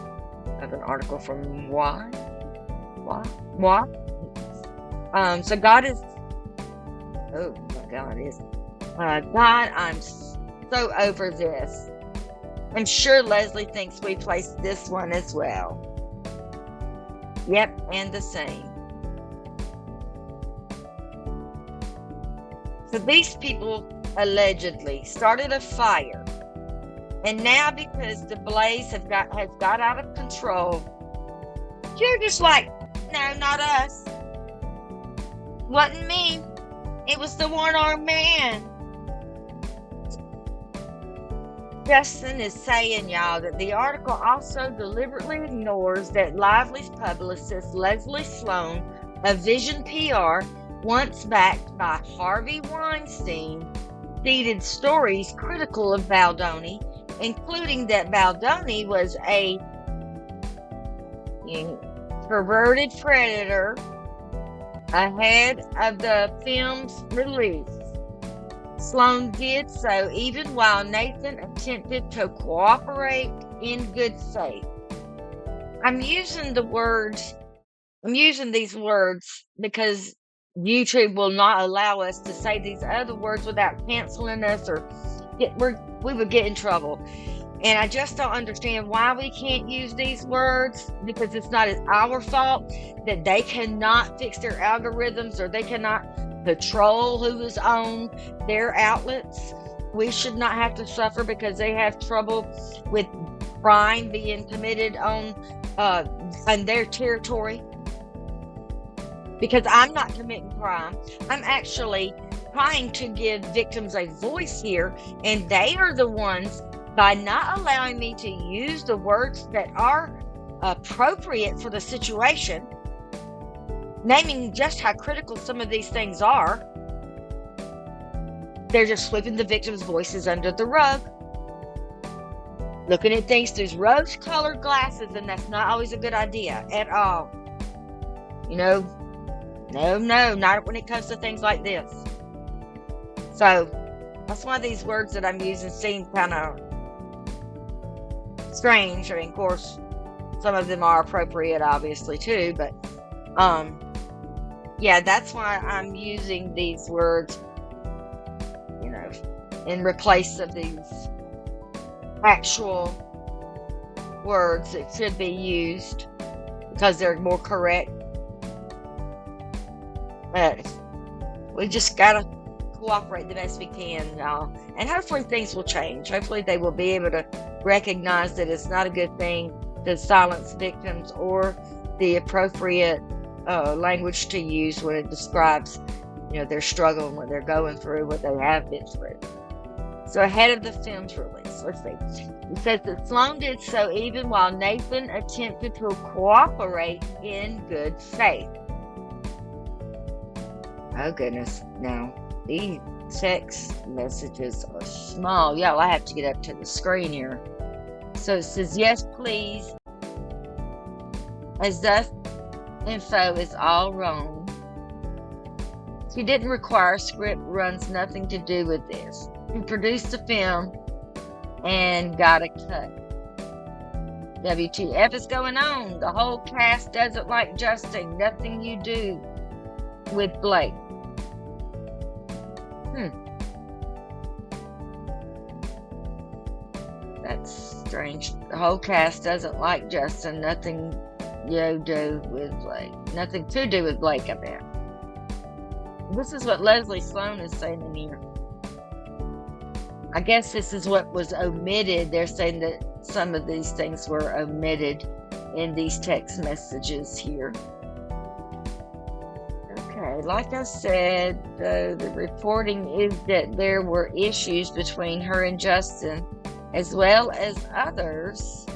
of an article from Moi. So God is, oh my God, God, I'm so over this. I'm sure Leslie thinks we placed this one as well. Yep, and the same. So these people allegedly started a fire, and now because the blaze has got out of control, you're just like, no, not us. Wasn't me. It was the one-armed man. Justin is saying, y'all, that the article also deliberately ignores that Lively's publicist, Leslie Sloan, of Vision PR, once backed by Harvey Weinstein, seeded stories critical of Baldoni, including that Baldoni was a perverted predator ahead of the film's release. Sloan did so even while Nathan attempted to cooperate in good faith. I'm using these words because YouTube will not allow us to say these other words without canceling us, or we would get in trouble. And I just don't understand why we can't use these words, because it's not our fault that they cannot fix their algorithms, or they cannot control who is on their outlets. We should not have to suffer because they have trouble with crime being committed on their territory. Because I'm not committing crime. I'm actually trying to give victims a voice here, and they are the ones, by not allowing me to use the words that are appropriate for the situation, naming just how critical some of these things are, they're just sweeping the victims' voices under the rug, looking at things through rose-colored glasses, and that's not always a good idea at all. No, not when it comes to things like this. So that's why these words that I'm using seem kind of strange. I mean, of course, some of them are appropriate, obviously, too, but Yeah, that's why I'm using these words, in replace of these actual words that should be used because they're more correct. But we just gotta cooperate the best we can, and hopefully things will change. Hopefully they will be able to recognize that it's not a good thing to silence victims, or the appropriate language to use when it describes, their struggle and what they're going through, what they have been through. So ahead of the film's release, let's see. It says that Sloan did so even while Nathan attempted to cooperate in good faith. Oh goodness, now these text messages are small. Y'all, I have to get up to the screen here. So it says, yes, please, as the info is all wrong. She didn't require a script, runs nothing to do with this. He produced the film and got a cut. WTF is going on? The whole cast doesn't like Justin. Nothing you do with Blake. That's strange. The whole cast doesn't like Justin. Nothing you do with Blake. Nothing to do with Blake, I bet. This is what Leslie Sloan is saying in here. I guess this is what was omitted. They're saying that some of these things were omitted in these text messages here. Okay, like I said, the reporting is that there were issues between her and Justin, as well as others.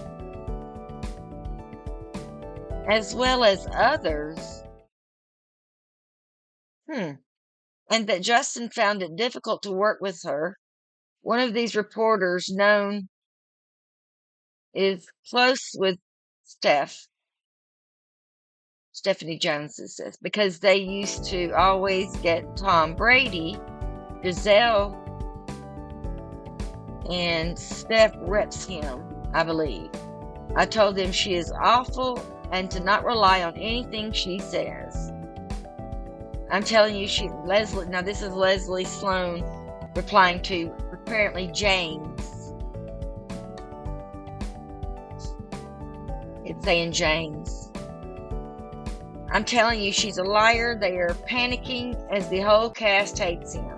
And that Justin found it difficult to work with her. One of these reporters, known, is close with Stephanie Jones, it says, because they used to always get Tom Brady, Giselle, and Steph reps him, I believe. I told them she is awful and to not rely on anything she says. I'm telling you, now this is Leslie Sloan replying to apparently James. It's saying James. I'm telling you, she's a liar. They are panicking as the whole cast hates him.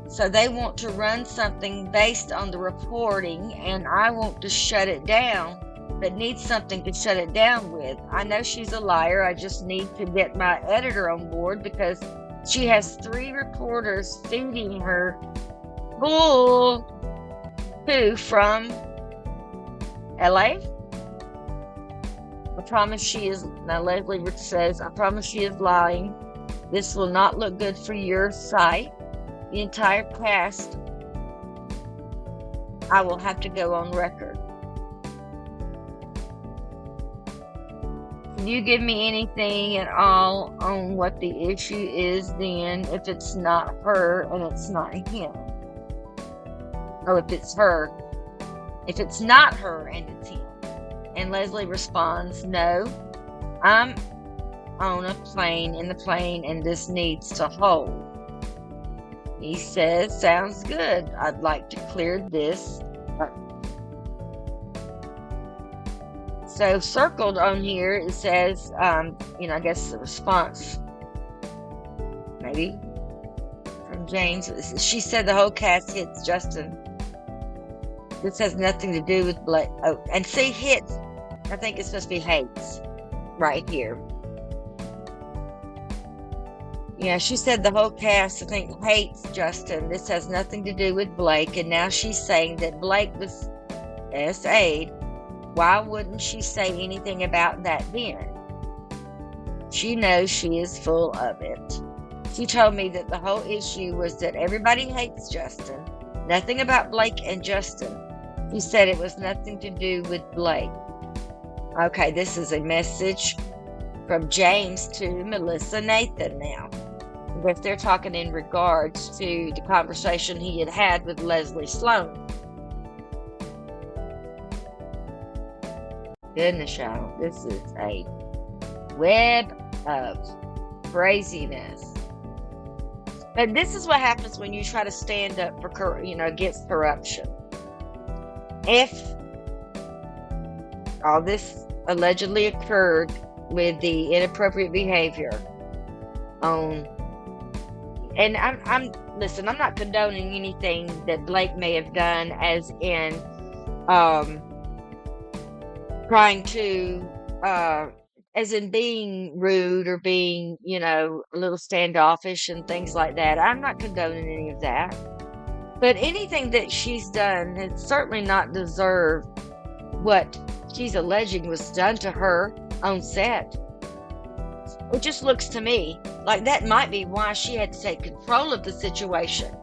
So they want to run something based on the reporting, and I want to shut it down, but need something to shut it down with. I know she's a liar. I just need to get my editor on board because she has 3 reporters feeding her bull from LA. I promise she is. Now Leslie says, I promise she is lying. This will not look good for your site. The entire cast, I will have to go on record. Can you give me anything at all on what the issue is then, if it's not her and it's not him? Or if it's her, if it's not her and it's him? And Leslie responds, no, I'm on a plane, in the plane, and this needs to hold. He says, sounds good. I'd like to clear this up. So circled on here, it says, I guess the response, maybe, from James. She said the whole cast hits Justin. This has nothing to do with Blake. Oh, and see, hits, I think it's supposed to be hates right here. Yeah, she said the whole cast, I think, hates Justin. This has nothing to do with Blake. And now she's saying that Blake was SA'd. Why wouldn't she say anything about that then? She knows she is full of it. She told me that the whole issue was that everybody hates Justin. Nothing about Blake and Justin. She said it was nothing to do with Blake. Okay, this is a message from James to Melissa Nathan now. If they're talking in regards to the conversation he had had with Leslie Sloan. Goodness, y'all, this is a web of craziness. But this is what happens when you try to stand up for, against corruption. If all this allegedly occurred with the inappropriate behavior and I'm not condoning anything that Blake may have done, as in trying to as in being rude or being, a little standoffish and things like that. I'm not condoning any of that. But anything that she's done has certainly not deserved what she's alleging was done to her on set. It just looks to me like that might be why she had to take control of the situation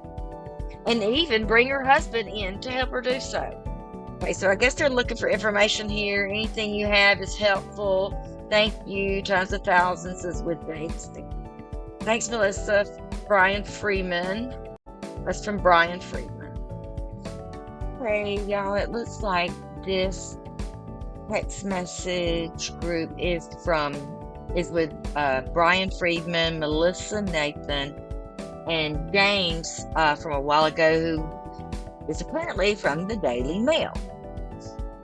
and even bring her husband in to help her do so. Okay, so I guess they're looking for information here. Anything you have is helpful. Thank you, times 1,000, says with dates. Thanks, Melissa. Brian Freeman. That's from Brian Freeman. Okay, y'all, it looks like this text message group is with Brian Freeman, Melissa Nathan, and James from a while ago, who is apparently from the Daily Mail.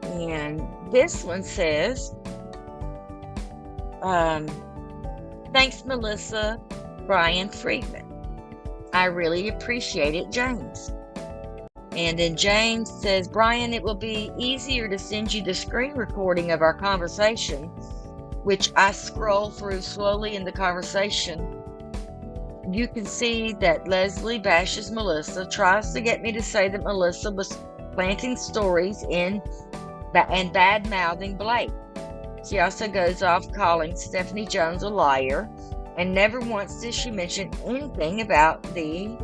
And this one says, thanks, Melissa, Brian Freeman. I really appreciate it, James. And then James says, Brian, it will be easier to send you the screen recording of our conversation, which I scroll through slowly in the conversation. You can see that Leslie bashes Melissa, tries to get me to say that Melissa was planting stories and bad-mouthing Blake. She also goes off calling Stephanie Jones a liar, and never once does she mention anything about the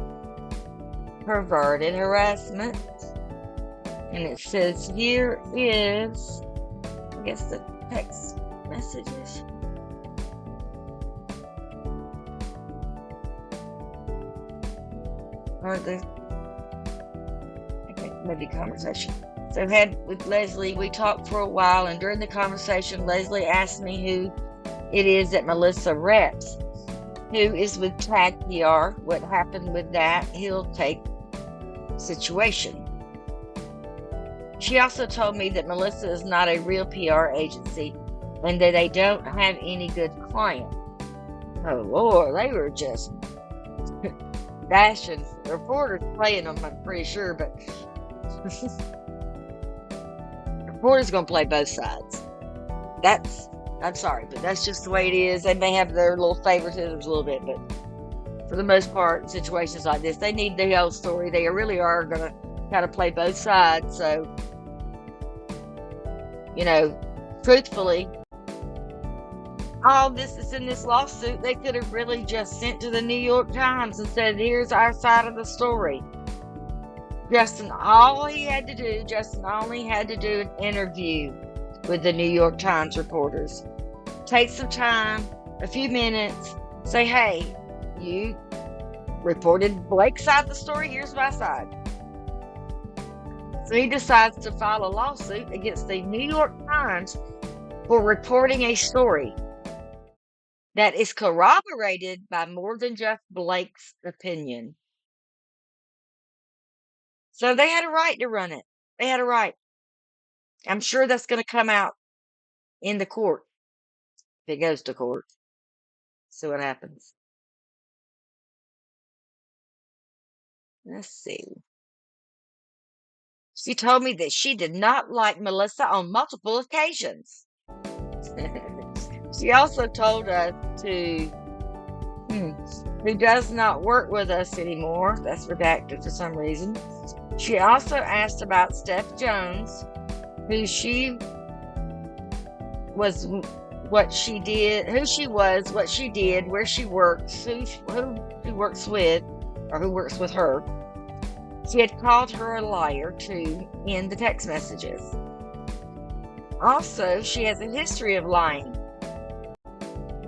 perverted harassment. And it says here is, I guess, the text messages. Or maybe conversation. So had with Leslie, we talked for a while, and during the conversation, Leslie asked me who it is that Melissa reps, who is with Tag PR. What happened with that, he'll take situation. She also told me that Melissa is not a real PR agency and that they don't have any good client. Oh Lord, they were just bashing reporters, playing them, I'm pretty sure, but reporters gonna play both sides. I'm sorry, but that's just the way it is. They may have their little favoritisms a little bit, but for the most part, in situations like this, they need the whole story. They really are going to kind of play both sides. So, truthfully, all this is in this lawsuit, they could have really just sent to the New York Times and said, here's our side of the story. Justin only had to do an interview with the New York Times reporters. Take some time, a few minutes, say, hey, you reported Blake's side of the story, here's my side. So he decides to file a lawsuit against the New York Times for reporting a story that is corroborated by more than just Blake's opinion. So they had a right to run it. They had a right. I'm sure that's going to come out in the court. If it goes to court. See what happens. Let's see. She told me that she did not like Melissa on multiple occasions. She also told us who does not work with us anymore. That's redacted for some reason. She also asked about Steph Jones, who she was, what she did, who she was, what she did, where she works, who she works with, or who works with her. She had called her a liar too in the text messages. Also, she has a history of lying.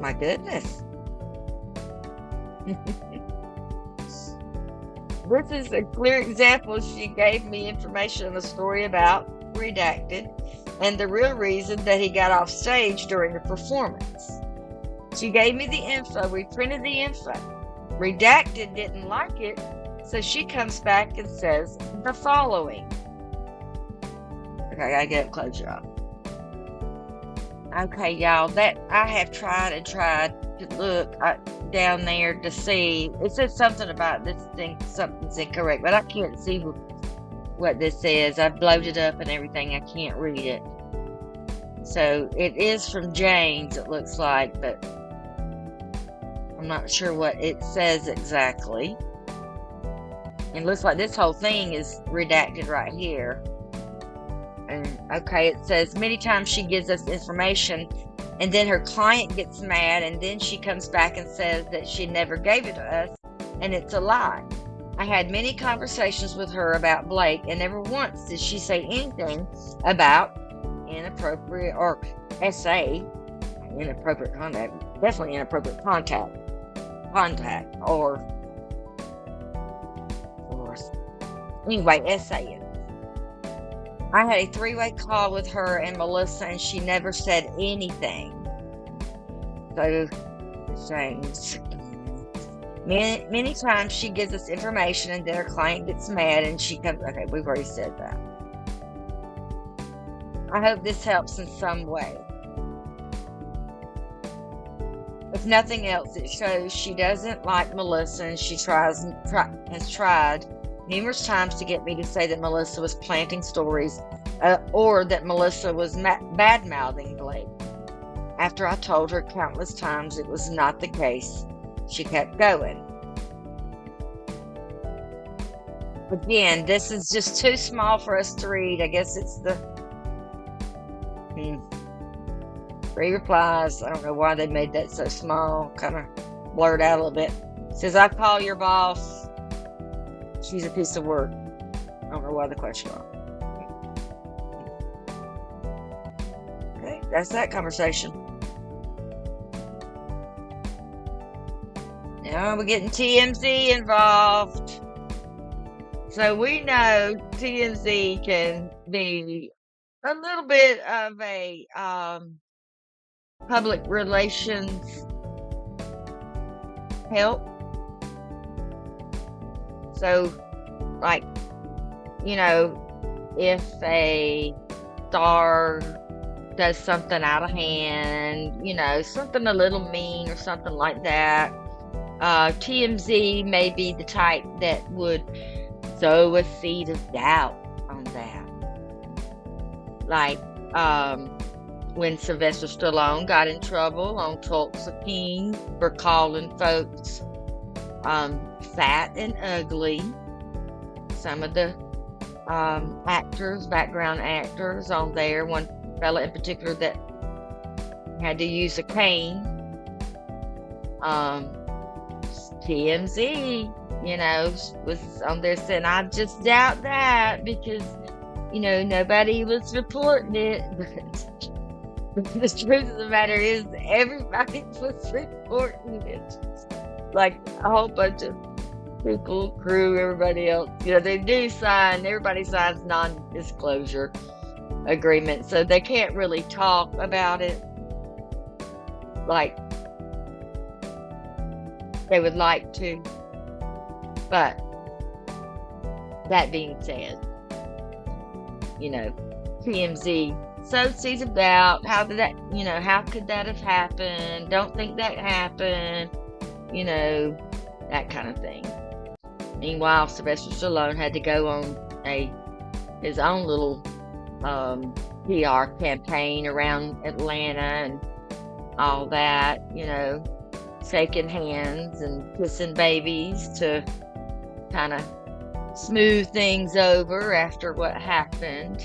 My goodness. This is a clear example. She gave me information on a story about redacted and the real reason that he got off stage during the performance. She gave me the info. We printed the info. Redacted didn't like it, so she comes back and says the following. Okay, I gotta get up close, y'all. Okay, y'all, that I have tried and tried to look down there to see. It says something about this thing, something's incorrect, but I can't see what this says. I've loaded up and everything. I can't read it. So it is from James, it looks like, but I'm not sure what it says exactly. It looks like this whole thing is redacted right here. And okay, it says many times she gives us information and then her client gets mad and then she comes back and says that she never gave it to us and it's a lie. I had many conversations with her about Blake and never once did she say anything about inappropriate or SA, inappropriate contact, definitely inappropriate contact or anyway, SA. I had a 3-way call with her and Melissa, and she never said anything. So, James. Many times she gives us information, and then her client gets mad, and she comes. Okay, we've already said that. I hope this helps in some way. If nothing else, it shows she doesn't like Melissa, and she has tried numerous times to get me to say that Melissa was planting stories or that Melissa was bad-mouthing Blake. After I told her countless times it was not the case, she kept going. Again, this is just too small for us to read. I guess it's the 3 replies. I don't know why they made that so small. Kind of blurred out a little bit. It says, I call your boss. She's a piece of work. I don't know why the question mark. Okay, that's that conversation. Now we're getting TMZ involved. So we know TMZ can be a little bit of a public relations help. So, like, if a star does something out of hand, something a little mean or something like that, TMZ may be the type that would sow a seed of doubt on that. Like, when Sylvester Stallone got in trouble on Tulsa King for calling folks fat and ugly. Some of the background actors on there, one fella in particular that had to use a cane. TMZ, was on there saying, I just doubt that because, nobody was reporting it. But the truth of the matter is everybody was reporting it. Like a whole bunch of people, crew, everybody else, they do everybody signs non-disclosure agreements, so they can't really talk about it like they would like to. But that being said, TMZ sows seeds of doubt. How could that have happened? Don't think that happened. That kind of thing. Meanwhile, Sylvester Stallone had to go on his own little PR campaign around Atlanta and all that, shaking hands and kissing babies to kind of smooth things over after what happened.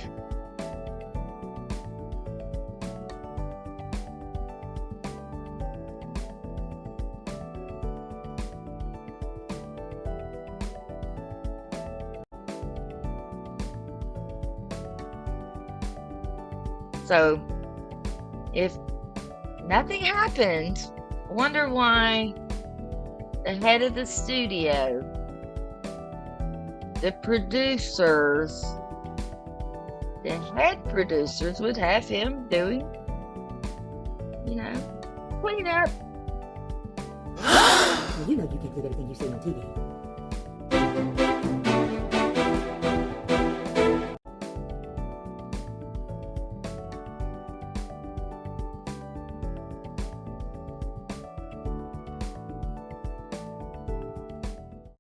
So, if nothing happened, I wonder why the head of the studio, the head producers would have him doing, clean up, Well, you know you can't believe everything you see on TV.